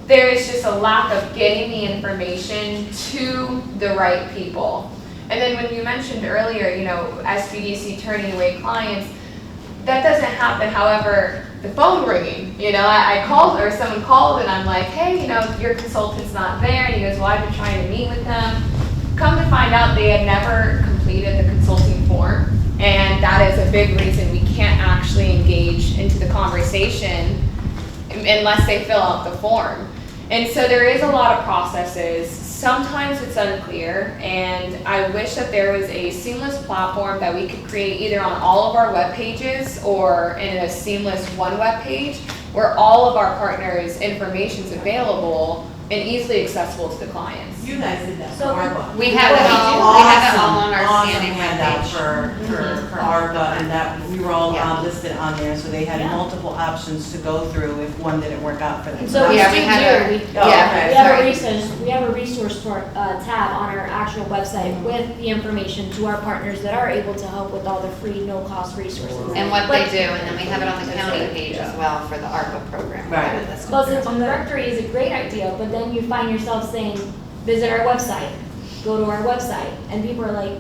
There is just a lack of getting the information to the right people. And then when you mentioned earlier, you know, SBDC turning away clients, that doesn't happen. However, the phone ringing, you know, I called, or someone called, and I'm like, hey, you know, your consultant's not there. And he goes, well, I've been trying to meet with them. Come to find out, they had never completed the consulting form. And that is a big reason we can't actually engage into the conversation unless they fill out the form. And so there is a lot of processes. Sometimes it's unclear, and I wish that there was a seamless platform that we could create either on all of our web pages or in a seamless one web page where all of our partners' information is available and easily accessible to the clients. You guys did that for So ARPA. We have it all, we have it all on our standing handout webpage. for ARPA, and that we were all listed on there, so they had multiple options to go through if one didn't work out for them. So we Yeah, still we had do. a- We yeah, have a sorry. resource tab on our actual website with the information to our partners that are able to help with all the free, no-cost resources. And what they But- do, and then we have it on the county page as well for the ARPA program. Right. Well, the directory is a great idea, but then you find yourself saying, visit our website, go to our website, and people are like,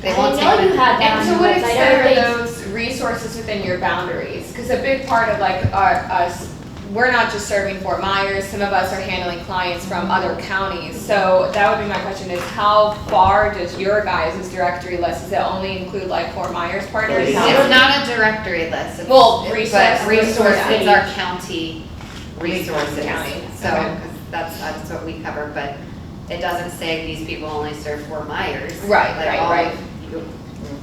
They I won't didn't know take you it. had that And on to your what website. extent Everybody's- are those resources within your boundaries? Because a big part of like us, we're not just serving Fort Myers, some of us are handling clients from other counties. So that would be my question is, how far does your guys' directory list, does it only include like Fort Myers partners? It's not a directory list. It's- Well, but resource it's our page. county resources. County, So, okay. 'cause that's what we cover, but it doesn't say these people only serve Fort Myers. Right, Like right, all right. of you-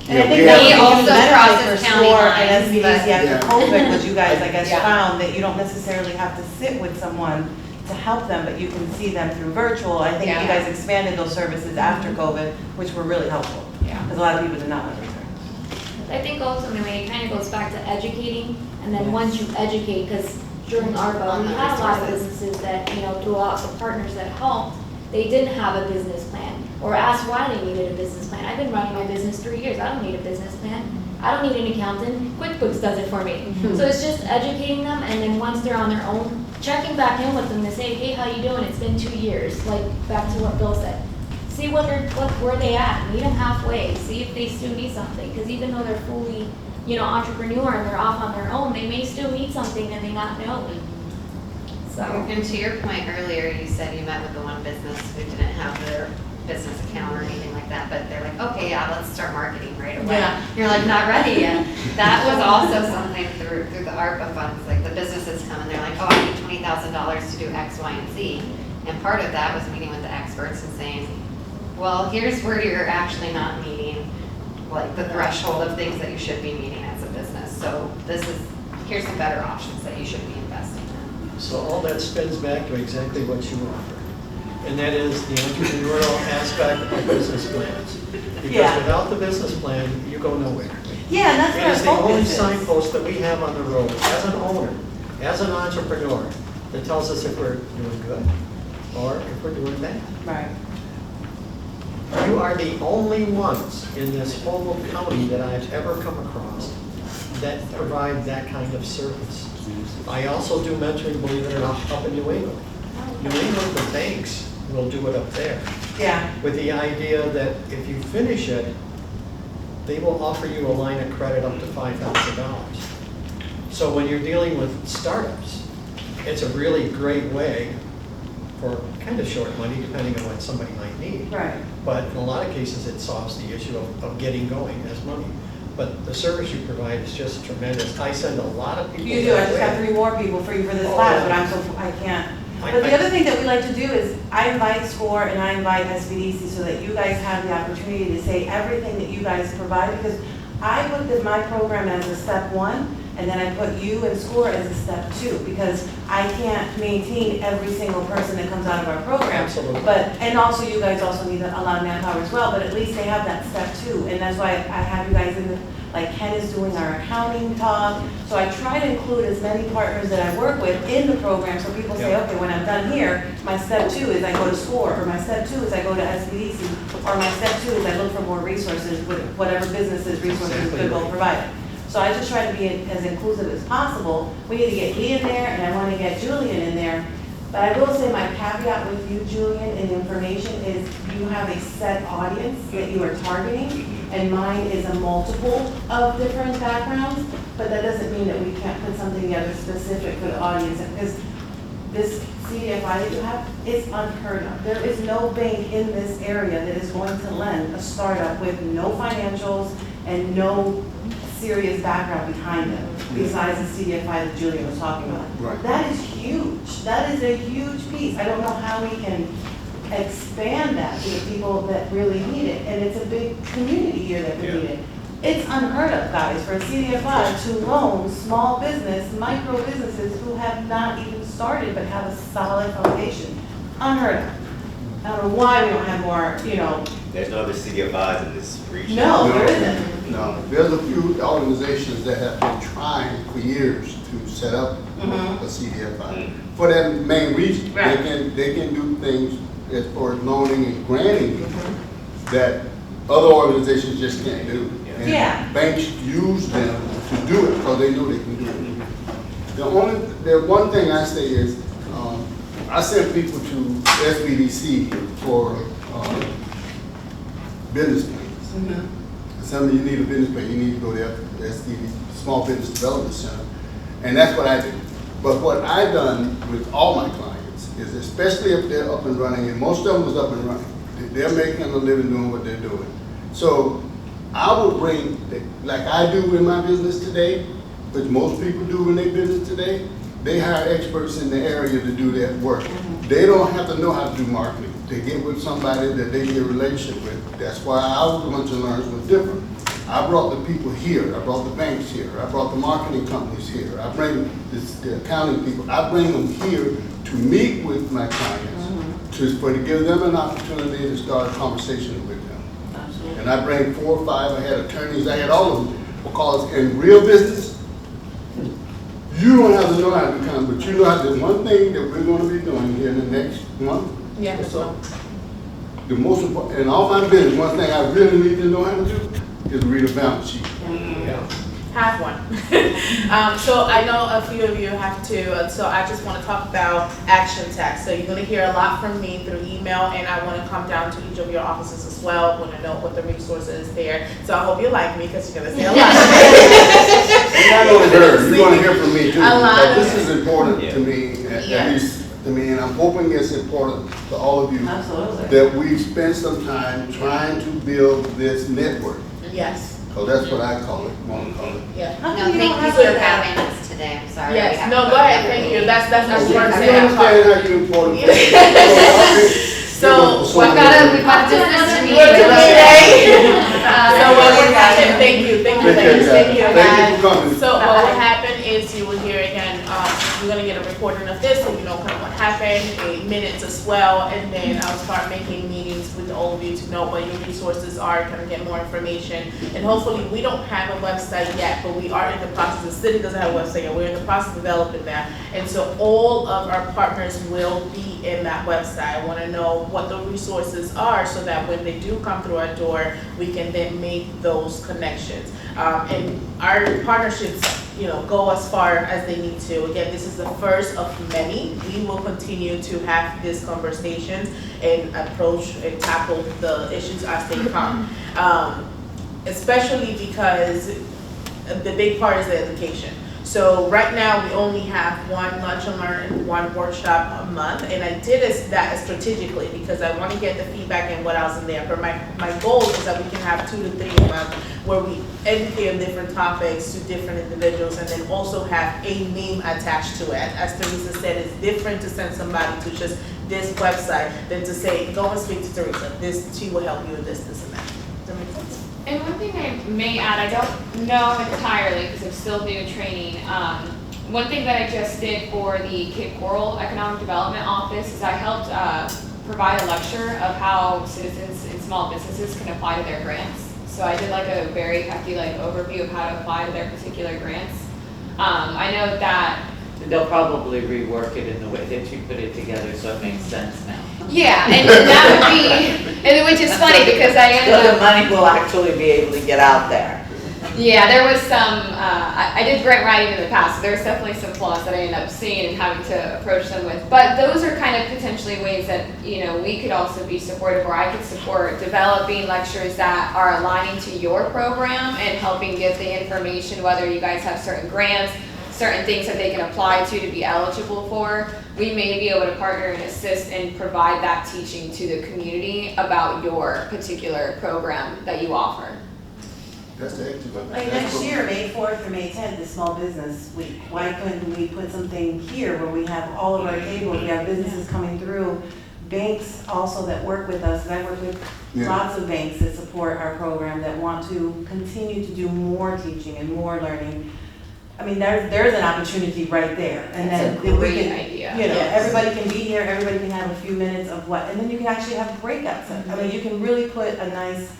And I think Yeah, that we was also even better process for county SWOR lines, and SBDC but- after Yeah. COVID, was you guys, I guess, Yeah. found that you don't necessarily have to sit with someone to help them, but you can see them through virtual. I think Yeah. you guys expanded those services after COVID, which were really helpful. Yeah. Because a lot of people did not have returns. I think ultimately it kind of goes back to educating, and then once you educate, because during ARPA, we had a lot of businesses that, throughout the partners that helped, they didn't have a business plan, or asked why they needed a business plan. I've been running my business 3 years, I don't need a business plan. I don't need an accountant, QuickBooks does it for me. So it's just educating them, and then once they're on their own, checking back in with them to say, hey, how you doing? It's been 2 years, like back to what Bill said. See where they at, meet them halfway, see if they still need something, because even though they're fully, entrepreneur and they're off on their own, they may still need something and they not know. So. And to your point earlier, you said you met with the one business who didn't have their business account or anything like that, but they're like, okay, yeah, let's start marketing right away. Yeah. You're like, not ready yet. That was also something through the ARPA funds, like the businesses come and they're like, oh, I need $20,000 to do X, Y, and Z. And part of that was meeting with the experts and saying, well, here's where you're actually not meeting like the threshold of things that you should be meeting as a business. So here's some better options that you should be investing in. So all that spins back to exactly what you offer. And that is the entrepreneurial aspect of business plans. Because without the business plan, you go nowhere. Yeah, and that's It what is the our only focus is. signpost that we have on the road as an owner, as an entrepreneur, that tells us if we're doing good or if we're doing bad. Right. You are the only ones in this whole county that I've ever come across that provide that kind of service. I also do mentoring, believe it or not, up in New England. New England, the banks will do it up there. Yeah. With the idea that if you finish it, they will offer you a line of credit up to $5,000. So when you're dealing with startups, it's a really great way for kind of short money, depending on what somebody might need. Right. But in a lot of cases, it solves the issue of getting going as money. But the service you provide is just tremendous. I send a lot of people. You do, I that just way. have 3 more people for you for this Oh, class, yeah. but I can't. I- But the I- other thing that we like to do is, I invite SCORE and I invite SBDC so that you guys have the opportunity to say everything that you guys provide, because I looked at my program as a step 1, and then I put you and SCORE as a step 2, because I can't maintain every single person that comes out of our program. Absolutely. But, and also you guys also need a lot of manpower as well, but at least they have that step 2, and that's why I have you guys in the, like Ken is doing our accounting talk. So I try to include as many partners that I work with in the program, so people say, Yep. okay, when I'm done here, my step 2 is I go to SCORE, or my step 2 is I go to SBDC, or my step 2 is I look for more resources with whatever businesses, resources Exactly Goodwill right. provided. So I just try to be as inclusive as possible. We need to get Lee in there, and I want to get Julian in there. But I will say my caveat with you, Julian, in information is you have a set audience that you are targeting, and mine is a multiple of different backgrounds, but that doesn't mean that we can't put something together specific for the audience, because this CDFI that you have is unheard of. There is no bank in this area that is going to lend a startup with no financials and no serious background behind them, besides the CDFI that Julia was talking about. Right. That is huge. That is a huge piece. I don't know how we can expand that to the people that really need it. And it's a big community here that we need it. It's unheard of, guys, for a CDFI to loan small business, micro businesses who have not even started but have a solid foundation. Unheard of. I don't know why we don't have more, There's no other CDFIs in this region. no, there isn't. No, there's a few organizations that have been trying for years to set up a CDFI for that main reason. Right. They can do things as far as loaning and granting that other organizations just can't do. And Yeah. banks use them to do it because they know they can do it. The one thing I say is, I send people to SBDC for business plans. Some of you need a business plan, you need to go there, SBD, Small Business Development Center, and that's what I do. But what I've done with all my clients is, especially if they're up and running, and most of them is up and running, they're making a living doing what they're doing. So I will bring, like I do in my business today, but most people do in their business today, they hire experts in the area to do that work. They don't have to know how to do marketing. They get with somebody that they get a relationship with. That's why our lunch and learns was different. I brought the people here. I brought the banks here. I brought the marketing companies here. I bring the accounting people. I bring them here to meet with my clients, to give them an opportunity to start a conversation with them. Absolutely. And I bring 4 or 5, I had attorneys, I had all of them. Because in real business, you don't have to know how to become, but you know how to, one thing that we're gonna be doing here in the next month. Yeah. or so, the most important, in all my business, one thing I really need to know how to do is read a balance sheet. Have one. So I know a few of you have to, so I just want to talk about action text. So you're going to hear a lot from me through email, and I want to come down to each of your offices as well, want to know what the resources is there. So I hope you like me, because you're going to see a lot. Not only her, you're going to hear from me too. A lot But of this is important to me, Yes. at least to me, and I'm hoping it's important to all of you. Absolutely. That we spend some time trying to build this network. Yes. So that's what I call it, want to call it. Yeah. How No, come you thank don't you have for that? having us today, I'm sorry. we Yes. have No, to go ahead. every Thank you. meeting. That's You important. understand how you important. So, We've got business to meet. We're doing with. So what would happen, thank you, ladies, thank you. Thank you for coming. So what would happen is you will hear again, you're gonna get a recording of this, so you know kind of what happened, minutes as well, and then I'll start making meetings with all of you to know what your resources are, kind of get more information. And hopefully, we don't have a website yet, but we are in the process, the city doesn't have a website yet, we're in the process of developing that. And so all of our partners will be in that website. I wanna know what the resources are, so that when they do come through our door, we can then make those connections. And our partnerships, go as far as they need to. Again, this is the first of many. We will continue to have these conversations and approach and tackle the issues as they come. Especially because the big part is the education. So right now, we only have one lunch and learn and one workshop a month, and I did that strategically because I want to get the feedback and what else in there. But my goal is that we can have 2 to 3 a month where we educate on different topics to different individuals, and then also have a name attached to it. As Teresa said, it's different to send somebody to just this website than to say, go and speak to Teresa. She will help you with this, and that. Does that make sense? And one thing I may add, I don't know entirely because I'm still new training. One thing that I just did for the Cape Coral Economic Development Office is I helped provide a lecture of how citizens and small businesses can apply to their grants. So I did like a very hefty overview of how to apply to their particular grants. I know that They'll probably rework it in the way that you put it together, so it makes sense now. yeah, and that would be, and which is funny because I ended So up. the money will actually be able to get out there. Yeah, there was some, I did grant writing in the past, so there's definitely some flaws that I ended up seeing and having to approach them with. But those are kind of potentially ways that, we could also be supportive, or I could support developing lectures that are aligning to your program and helping give the information, whether you guys have certain grants, certain things that they can apply to be eligible for. We may be able to partner and assist and provide that teaching to the community about your particular program that you offer. That's the active. Like next year, May 4th or May 10th is Small Business Week. Why couldn't we put something here where we have all of our tables, we have businesses coming through, banks also that work with us, and I work with lots of banks that support our program that want to continue to do more teaching and more learning. I mean, there's an opportunity right there, and then That's a great idea. Yes. Everybody can be here, everybody can have a few minutes of and then you can actually have breakouts. I mean, you can really put a nice.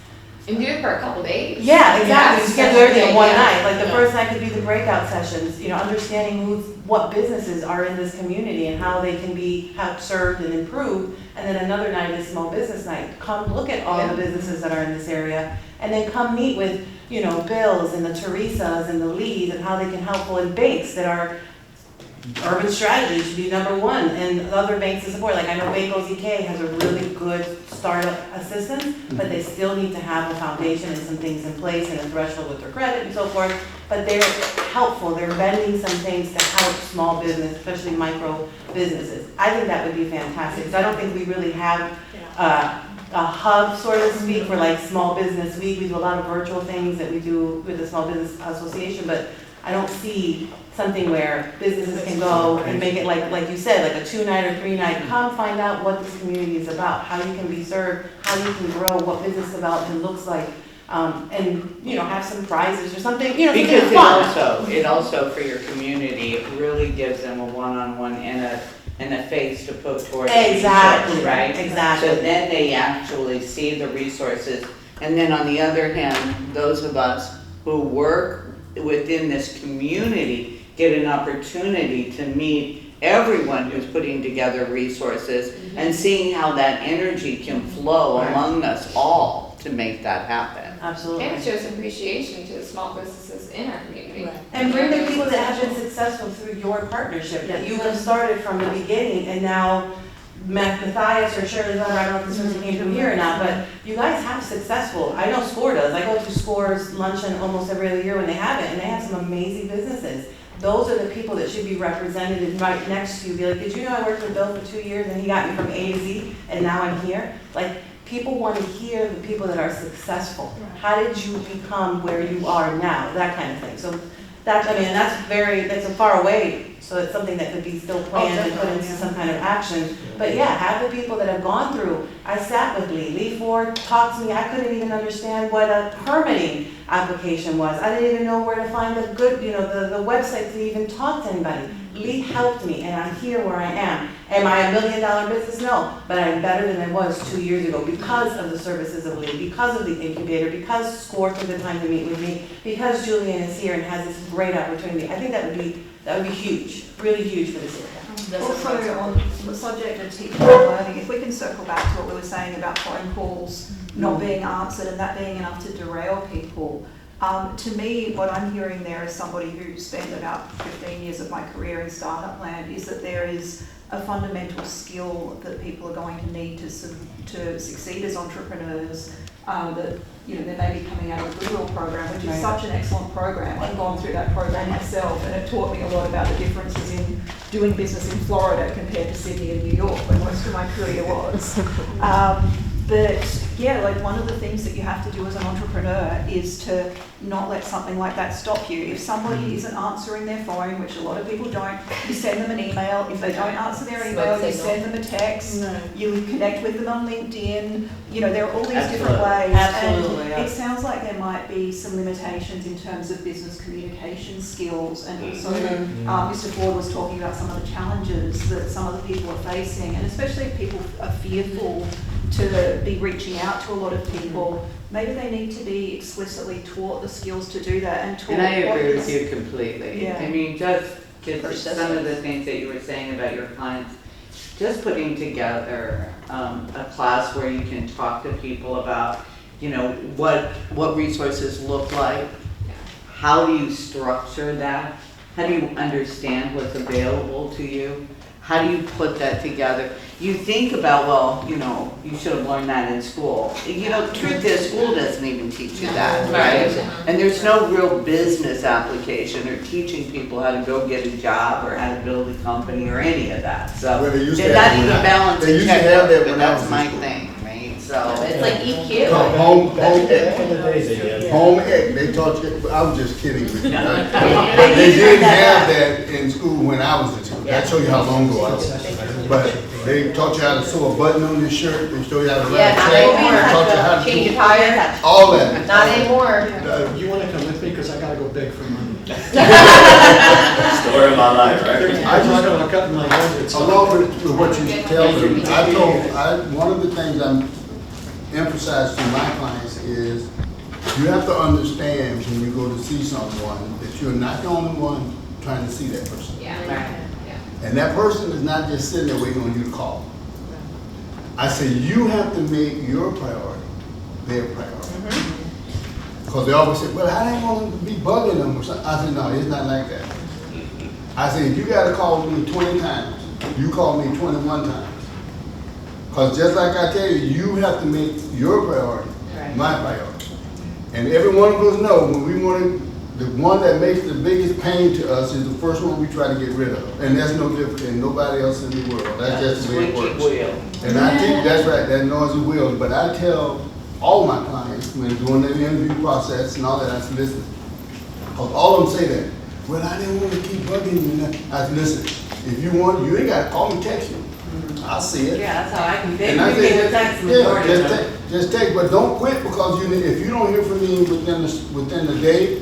And do it for a couple days. Yeah, exactly. You can't do everything in one night. Like the Yeah. first night could be the breakout sessions, understanding what businesses are in this community and how they can be served and improved. And then another night is small business night. Come look at all the businesses that are in this area, and then come meet with, Bills and the Teresas and the Lees and how they can help in banks that are urban strategy should be number one, and the other banks to support. Like I know Waco's EK has a really good startup assistance, but they still need to have a foundation and some things in place and a threshold with their credit and so forth. But they're helpful. They're bending some things to help small business, especially micro businesses. I think that would be fantastic. Because I don't think we really have a hub, so to speak, for like Small Business Week. We do a lot of virtual things that we do with the Small Business Association, but I don't see something where businesses can go and make it like you said, like a 2-night or 3-night. Come find out what this community is about, how you can be served, how you can grow, what business development looks like, and have some prizes or something. Because fun. it also for your community, it really gives them a one-on-one and a face to put towards the Exactly. resource, right? Exactly. So then they actually see the resources, and then on the other hand, those of us who work within this community get an opportunity to meet everyone who's putting together resources and seeing how that energy can flow among us all to make that happen. Absolutely. And it shows appreciation to the small businesses in our community. And bring the people that have been successful through your partnership, that you have started from the beginning, and now Matthias or Shirley, I don't know if this person came from here or not, but you guys have successful, I know SCORE does, I go to SCORE's luncheon almost every other year when they have it, and they have some amazing businesses. Those are the people that should be represented and right next to you, be like, did you know I worked with Bill for 2 years and he got me from A to Z, and now I'm here? Like, people want to hear the people that are successful. How did you become where you are now? That kind of thing. So that's, I mean, that's a far away, so it's something that could be still planned and put into some kind of action. But yeah, have the people that have gone through. I sat with Lee. Lee Ford talked to me. I couldn't even understand what a permitting application was. I didn't even know where to find the good, the website to even talk to anybody. Lee helped me, and I'm here where I am. Am I $1 million business? No, but I'm better than I was 2 years ago because of the services of Lee, because of the incubator, because SCORE took the time to meet with me, because Julian is here and has this great opportunity. I think that would be huge, really huge for this area. Also, on the subject of teaching and learning, if we can circle back to what we were saying about phone calls not being answered and that being enough to derail people. To me, what I'm hearing there as somebody who spent about 15 years of my career in startup land is that there is a fundamental skill that people are going to need to succeed as entrepreneurs. That they may be coming out of the Goodwill program, which is such an excellent program. I've gone through that program myself, and it taught me a lot about the differences in doing business in Florida compared to Sydney and New York, where most of my career was. But yeah, like one of the things that you have to do as an entrepreneur is to not let something like that stop you. If somebody isn't answering their phone, which a lot of people don't, you send them an email. If they don't answer their email, you send them a text. You connect with them on LinkedIn. There are all these different ways. Absolutely, and it sounds like there might be some limitations in terms of business communication skills, and also Mr. Ford was talking about some of the challenges that some of the people are facing, and especially if people are fearful to be reaching out to a lot of people. Maybe they need to be explicitly taught the skills to do that and taught. And I agree with you completely. Yeah. I mean, just some of the things that you were saying about your clients, just putting together a class where you can talk to people about, what resources look like, how do you structure that, how do you understand what's available to you, how do you put that together? You think about, you should have learned that in school. Truth is, school doesn't even teach you that, right? And there's no real business application or teaching people how to go get a job or how to build a company or any of that. So Well, they used to they're have not even that. balancing They used to have that checkbook, when and I that's was my in school. thing, right? So It's like EQ. Back in the day, they did. Home ec, they taught you, I was just kidding with you. They didn't have that in school when I was in school. That show you how long ago I was. But they taught you how to sew a button on your shirt, they showed you how to write Yeah, a not check, anymore. they taught you how to Change do a tire. all that. Not anymore. You wanna come with me, because I gotta go beg for money. Story of my life, right? I'm not gonna cut my budget. Along with what you tell them, one of the things I'm emphasizing to my clients is you have to understand when you go to see someone that you're not the only one trying to see that person. Yeah. And that person is not just sitting there waiting on you to call. I say you have to make your priority their priority. Because they always say, well, I didn't want to be bugging them or something. I said, no, it's not like that. I said, if you got to call me 20 times, you call me 21 times. Because just like I tell you, you have to make your priority my priority. And every one of us know when we want to, the one that makes the biggest pain to us is the first one we try to get rid of. And that's no different than nobody else in the world. That's just the way it works. And I think that's right, that noisy wheel. But I tell all my clients when doing the interview process and all that, I said, listen, because all of them say that, well, I didn't want to keep bugging you. I said, listen, if you want, you ain't got to call me, text me. I'll see it. Yeah, that's how I can And I say, just text, but don't quit because if you don't hear from me within the day,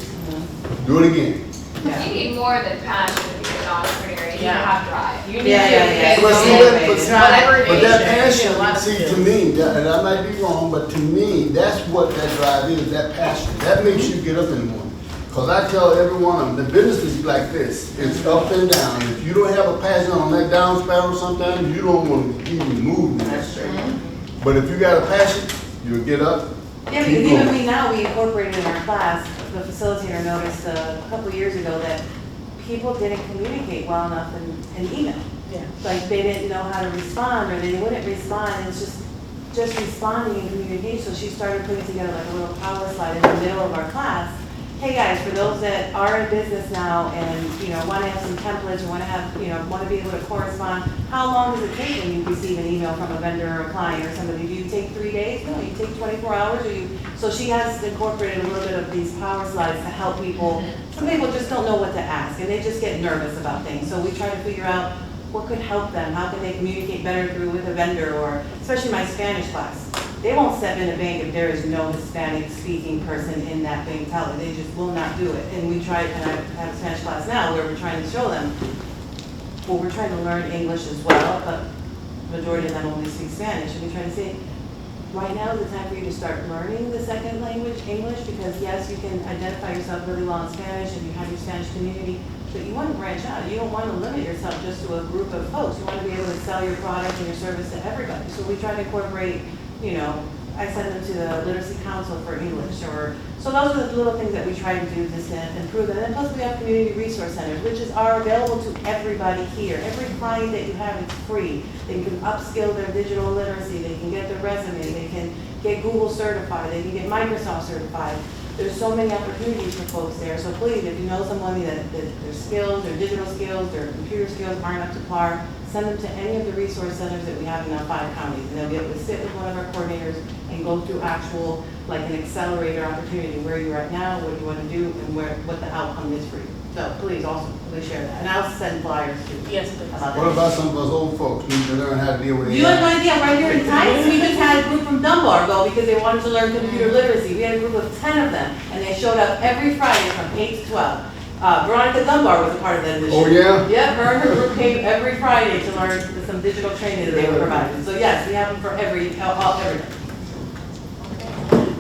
do it again. You need more than passion to be an entrepreneur, you need to Yeah. have drive. You need Yeah, to yeah, yeah. get But see, motivated. Whatever it But is, that you need a passion, lot of see, to skills. me, and I might be wrong, but to me, that's what that drive is, that passion. That makes you get up in the morning. Cause I tell every one of them, the business is like this, it's up and down. If you don't have a passion on that down spiral sometimes, you don't want to even move. That's true. But if you got a passion, you'll get up. Yeah, because even we now, we incorporated in our class, the facilitator noticed a couple years ago that people didn't communicate well enough in email. Yeah. Like they didn't know how to respond, or they wouldn't respond, it's just responding in communication. So she started putting together like a little power slide in the middle of our class. Hey guys, for those that are in business now and, want to have some templates, or want to have, want to be able to correspond, how long does it take when you receive an email from a vendor or a client or somebody? Do you take 3 days? No, you take 24 hours, so she has incorporated a little bit of these power slides to help people. Some people just don't know what to ask and they just get nervous about things. So we try to figure out what could help them, how can they communicate better through with a vendor, or especially my Spanish class. They won't step in a bank if there is no Hispanic speaking person in that bank teller. They just will not do it. And we try, and I have a Spanish class now where we're trying to show them, well, we're trying to learn English as well, but majority of them only speak Spanish. And we try to say, right now is the time for you to start learning the second language, English, because yes, you can identify yourself really well in Spanish and you have your Spanish community, but you want to branch out. You don't want to limit yourself just to a group of folks. You want to be able to sell your product and your service to everybody. So we try to incorporate, I send them to the Literacy Council for English, so those are the little things that we try to do just to improve it. And then plus we have community resource centers, which are available to everybody here. Every client that you have is free. They can upskill their digital literacy, they can get their resume, they can get Google certified, they can get Microsoft certified. There's so many opportunities for folks there, so please, if you know somebody that their skills, their digital skills, their computer skills aren't up to par, send them to any of the resource centers that we have in our 5 counties, and they'll be able to sit with one of our coordinators and go through actual, like an accelerator opportunity, where you're at now, what you want to do, and what the outcome is for you. So please share that, and I'll send flyers too. Yes, please. What about some of us old folks who need to learn how to deal with You have no AI? idea, right here in Titus, we just had a group from Dunbar go because they wanted to learn computer literacy. We had a group of 10 of them, and they showed up every Friday from 8 to 12. Veronica Dunbar was a part of that initiative. Oh, yeah? Yep, her and her group came every Friday to learn some digital training that they were providing. So yes, we have them for every.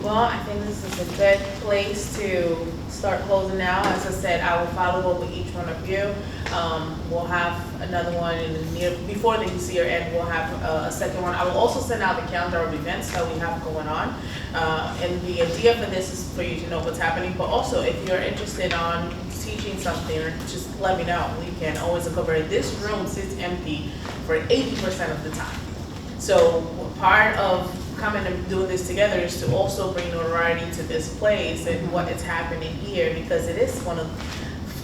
Well, I think this is a good place to start closing now. As I said, I will follow up with each one of you. We'll have another one in the before the year end, we'll have a second one. I will also send out the calendar of events that we have going on. And the idea for this is for you to know what's happening, but also if you're interested on teaching something, or just let me know. We can always incorporate. This room sits empty for 80% of the time. So part of coming and doing this together is to also bring notoriety to this place and what is happening here, because it is one of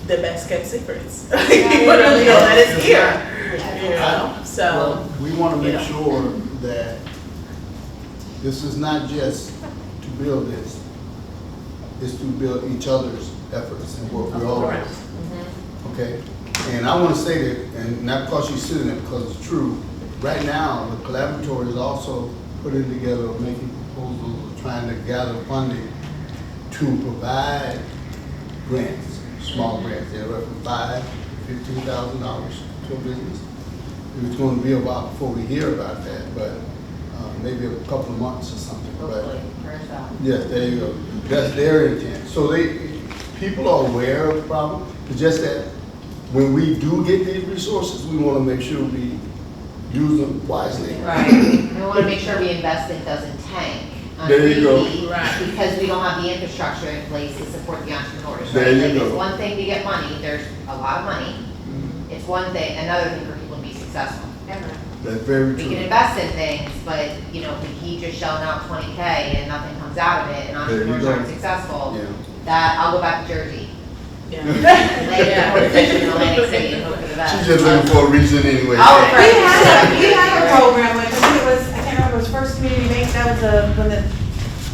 the best kept secrets. People don't know that it's here. So Well, we want to make sure that this is not just to build this, it's to build each other's efforts and work we're all doing. Okay? And I want to say that, and not because she's sitting there, because it's true, right now, the collaboratory is also putting together, making proposals, trying to gather funding to provide grants, small grants, anywhere from $5,000 to $15,000 to a business. It's going to be a while before we hear about that, but maybe a couple of months or something. Hopefully, first out. Yes, there you go. That's their intent. So people are aware of the problem. It's just that when we do get these resources, we want to make sure we use them wisely. Right, we want to make sure we invest it doesn't tank. on There you go. BD, Right. Because we don't have the infrastructure in place to support the entrepreneurs, There right? you Like, go. it's one thing to get money, there's a lot of money. It's one thing, another thing for people to be successful. That's very We can true. invest in things, but, we keep just shelling out 20K and nothing comes out of it, and There you entrepreneurs go. aren't successful. Yeah. That, I'll go back to Jersey. yeah. Lay the organization in Atlantic City and hope for the best. She's just looking for a reason anyway. Oh, We had a program, which I think it was, I can't remember, it was First Community Bank, that was when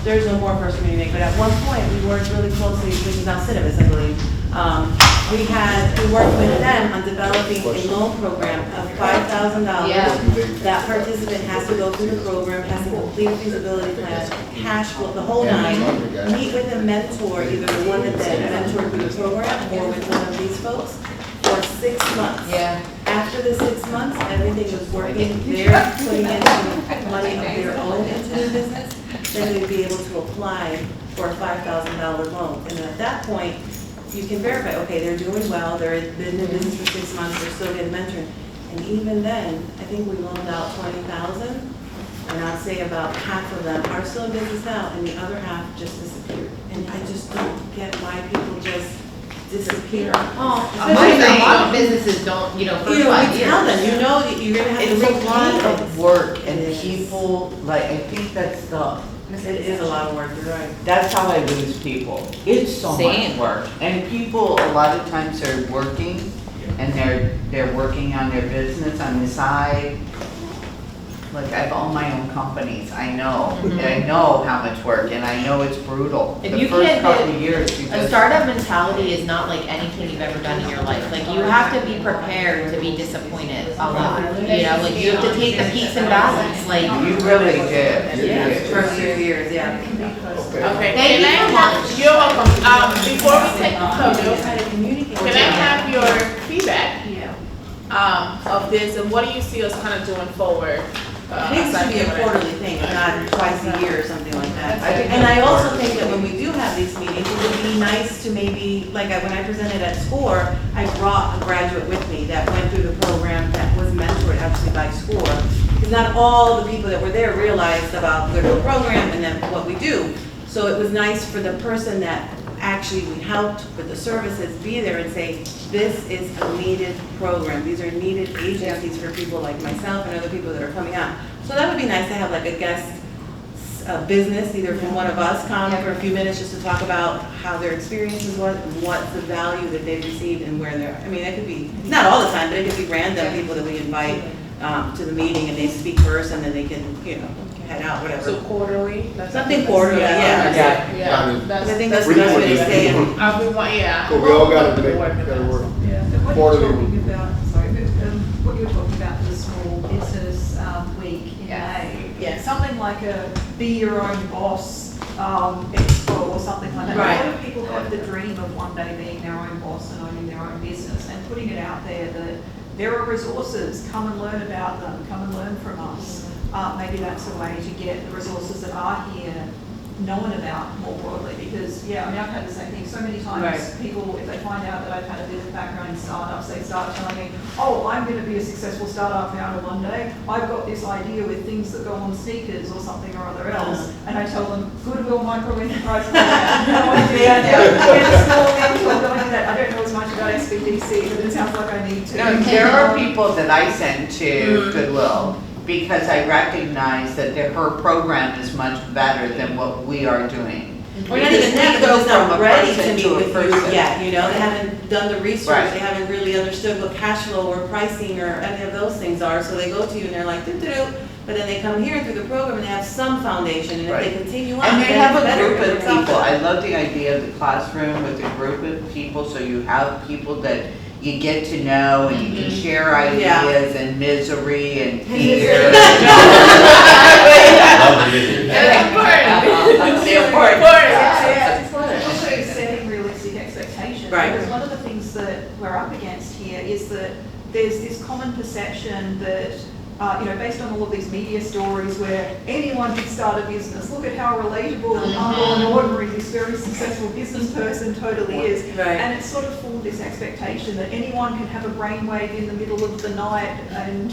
there's no more First Community Bank, but at one point, we worked really closely, which is now Cinemas, I believe. We worked with them on developing a loan program of $5,000. Yeah. That participant has to go through the program, has to complete a feasibility plan, cash flow, the whole nine, meet with a mentor, either the one that the mentor mentored through the program or with one of these folks for 6 months. Yeah. After the 6 months, everything was working, they're putting in money of their own into their business, then they'd be able to apply for a $5,000 loan. And at that point, you can verify, okay, they're doing well, they've been in business for 6 months, they're still getting mentored. And even then, I think we loaned out 20,000, and I'd say about half of them are still in business now, and the other half just disappeared. And I just don't get why people just disappear. Oh, my thing, a lot of businesses don't, You first know, 5 we years. tell them, you know, that you're gonna have to It's look a lot at of work and It is. people, like, I think that's It is a lot of work, you're right. that's how I lose people. It's so much Same. work. And people, a lot of times are working and they're working on their business on the side. Like, I've owned my own companies, I know, and I know how much work, and I know it's brutal. If The you first can't couple get of years, you A just. startup mentality is not like anything you've ever done in your life. Like, you have to be prepared to be disappointed a lot. Like, you have to take the peaks and valleys, like. You really did. You Yeah. did. For a few years, yeah. Okay, Thank you can so I have, much. you're welcome, before we take the photo, Try to communicate. can I have your feedback, Yeah. of this, and what do you see us kind of doing forward? I think it should be a aside from quarterly thing, not twice a year or something like that. I think And I that's also part of think it. that when we do have these meetings, it would be nice to maybe, like when I presented at SCORE, I brought a graduate with me that went through the program that was mentored actually by SCORE. Because not all the people that were there realized about the program and then what we do. So it was nice for the person that actually we helped with the services be there and say, this is a needed program. These are needed agencies for people like myself and other people that are coming out. So that would be nice to have like a guest business, either from one of us come for a few minutes just to talk about how their experiences was, and what's the value that they've received and where they're, I mean, it could be, not all the time, but it could be random people that we invite to the meeting and they speak first and then they can, head out, whatever. So quarterly? That's- Something quarterly, yeah. Yeah. Yeah, But I think that's, that's the best way to That's- stay in. we want, yeah. But we all gotta We're make, working gotta on work. Yeah, and what Quarterly. you're talking about, sorry, what you were talking about for the small business week in May. Yes. Something like a be your own boss expo or something like that. Right. A lot of people have the dream of one day being their own boss and owning their own business and putting it out there that there are resources, come and learn about them, come and learn from us. Maybe that's a way to get the resources that are here known about more broadly because, I've had the same thing so many times. Right. People, if they find out that I've had a business background in startups, they start telling me, oh, I'm going to be a successful startup founder one day. I've got this idea with things that go on sneakers or something or other else. And I tell them, Goodwill Micro Enterprise Program. No idea. I don't know as much about SBDC, but it sounds like I need to. No, there are people that I send to Goodwill because I recognize that her program is much better than what we are doing. Or not even that, but it's not From a ready to person meet to a with you person. yet, they haven't done the research, Right. they haven't really understood what cash flow or pricing or any of those things are, so they go to you and they're like, doo-doo-doo, but then they come here through the program and they have some foundation, and if Right. they continue on, And they then have it's a better, group it of works out people, better. I love the idea of the classroom with a group of people, so you have people that you get to know and you can share ideas and misery and fear. It's important. Also setting realistic expectations. Right. Because one of the things that we're up against here is that there's this common perception that, based on all of these media stories where anyone can start a business, look at how relatable and humble and ordinary this very successful business person totally is. Right. And it's sort of formed this expectation that anyone can have a brainwave in the middle of the night and,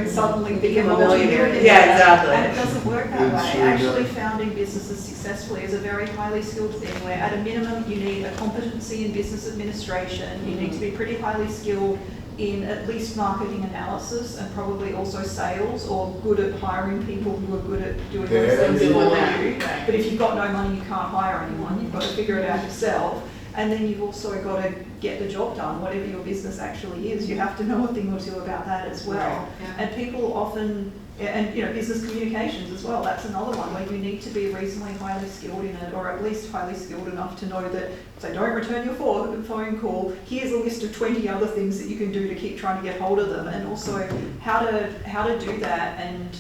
suddenly be a Become a millionaire. multi-millionaire. Yeah, exactly. And it doesn't work that It way. sure Actually, doesn't. founding businesses successfully is a very highly skilled thing where at a minimum you need a competency in business administration, you need to be pretty highly skilled in at least marketing analysis and probably also sales or good at hiring people who are good at doing those Yeah, things yeah. for Right. you. But if you've got no money, you can't hire anyone, you've got to figure it out yourself. And then you've also got to get the job done, whatever your business actually is. You have to know a thing or two about that as well. And people often, and business communications as well, that's another one where you need to be reasonably highly skilled in it, or at least highly skilled enough to know that if they don't return your phone call, here's a list of 20 other things that you can do to keep trying to get hold of them, and also how to do that and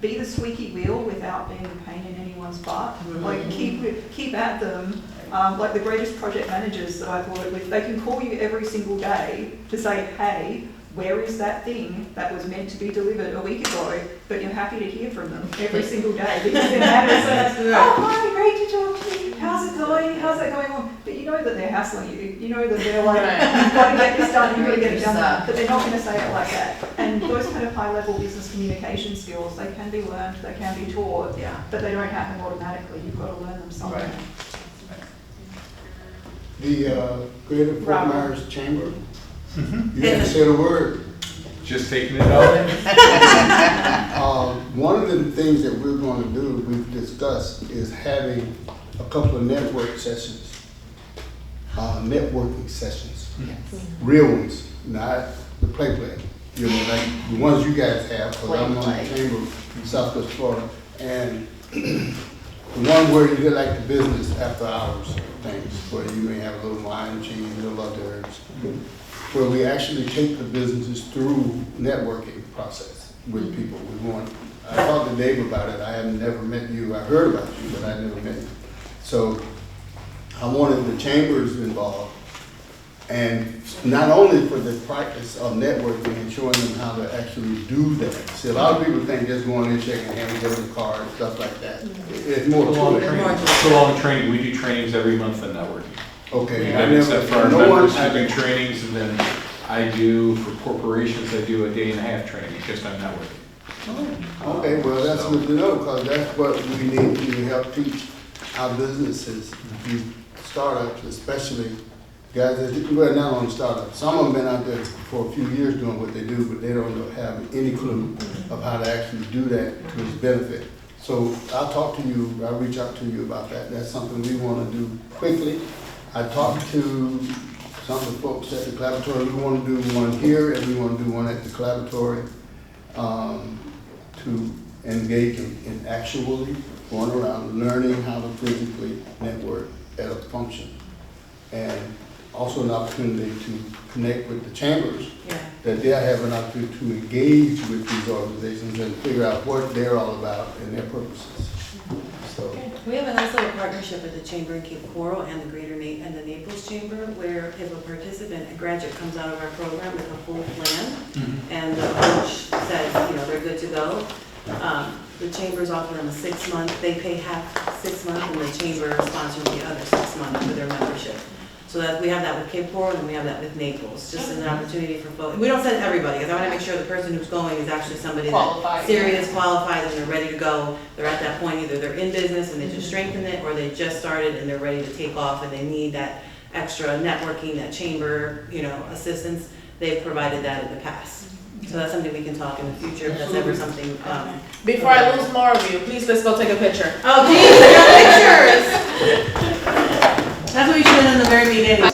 be the squeaky wheel without being a pain in anyone's butt. Like keep at them. Like the greatest project managers that I've worked with, they can call you every single day to say, hey, where is that thing that was meant to be delivered a week ago? But you're happy to hear from them every single day because they're happy. Oh, hi, great to talk to you. How's it going? How's that going on? But you know that they're hassling you. You know that they're like, you've got to get this done, you've got to get it done. But they're not going to say it like that. And those kind of high-level business communication skills, they can be learned, they can be taught, but they don't happen automatically. You've got to learn them somewhere. The Greater Fort Myers Chamber, you haven't said a word. Just taking it out. One of the things that we're going to do, we've discussed, is having a couple of networking sessions, real ones, not the play, you know, like the ones you guys have, because I'm on the Chamber of Southwest Florida, and the one where you get like the business after hours things, where you may have a little wine, cheese, a little hors d'oeuvres, where we actually take the businesses through networking process with people. I talked to Dave about it. I have never met you. I heard about you, but I never met you. So I wanted the chambers involved, and not only for the practice of networking and showing them how to actually do that. See, a lot of people think just going in, shaking hands, getting a card, stuff like that. It's more to it. So long training, we do trainings every month in networking. Okay. Except for our members who do trainings, and then I do, for corporations, I do a day and a half training just on networking. Okay, well, that's good to know, because that's what we need to help teach our businesses, these startups, especially guys that, well, not only startups, some of them been out there for a few years doing what they do, but they don't have any clue of how to actually do that to its benefit. So I'll talk to you, I'll reach out to you about that. That's something we want to do quickly. I talked to some of the folks at the collaboratory. We want to do one here, and we want to do one at the collaboratory to engage in actually going around learning how to physically network at a function. And also an opportunity to connect with the chambers, that they'll have an opportunity to engage with these organizations and figure out what they're all about and their purposes. So We have a nice little partnership with the Chamber in Cape Coral and the and the Naples Chamber, where if a participant, a graduate, comes out of our program with a full plan, and the coach says, you know, they're good to go, the Chamber's offering them a 6 month, they pay half 6 months, and the Chamber sponsors the other 6 months for their membership. So that we have that with Cape Coral and we have that with Naples, just as an opportunity for folks. We don't send everybody, because I want to make sure the person who's going is actually somebody that's serious, qualified, and they're ready to go. They're at that point, either they're in business and they just strengthen it, or they just started and they're ready to take off and they need that extra networking, that chamber, you know, assistance. They've provided that in the past. So that's something we can talk in the future, if that's ever something. Before I lose more of you, please let's go take a picture. Oh, geez, pictures! That's what we should have done in the very beginning.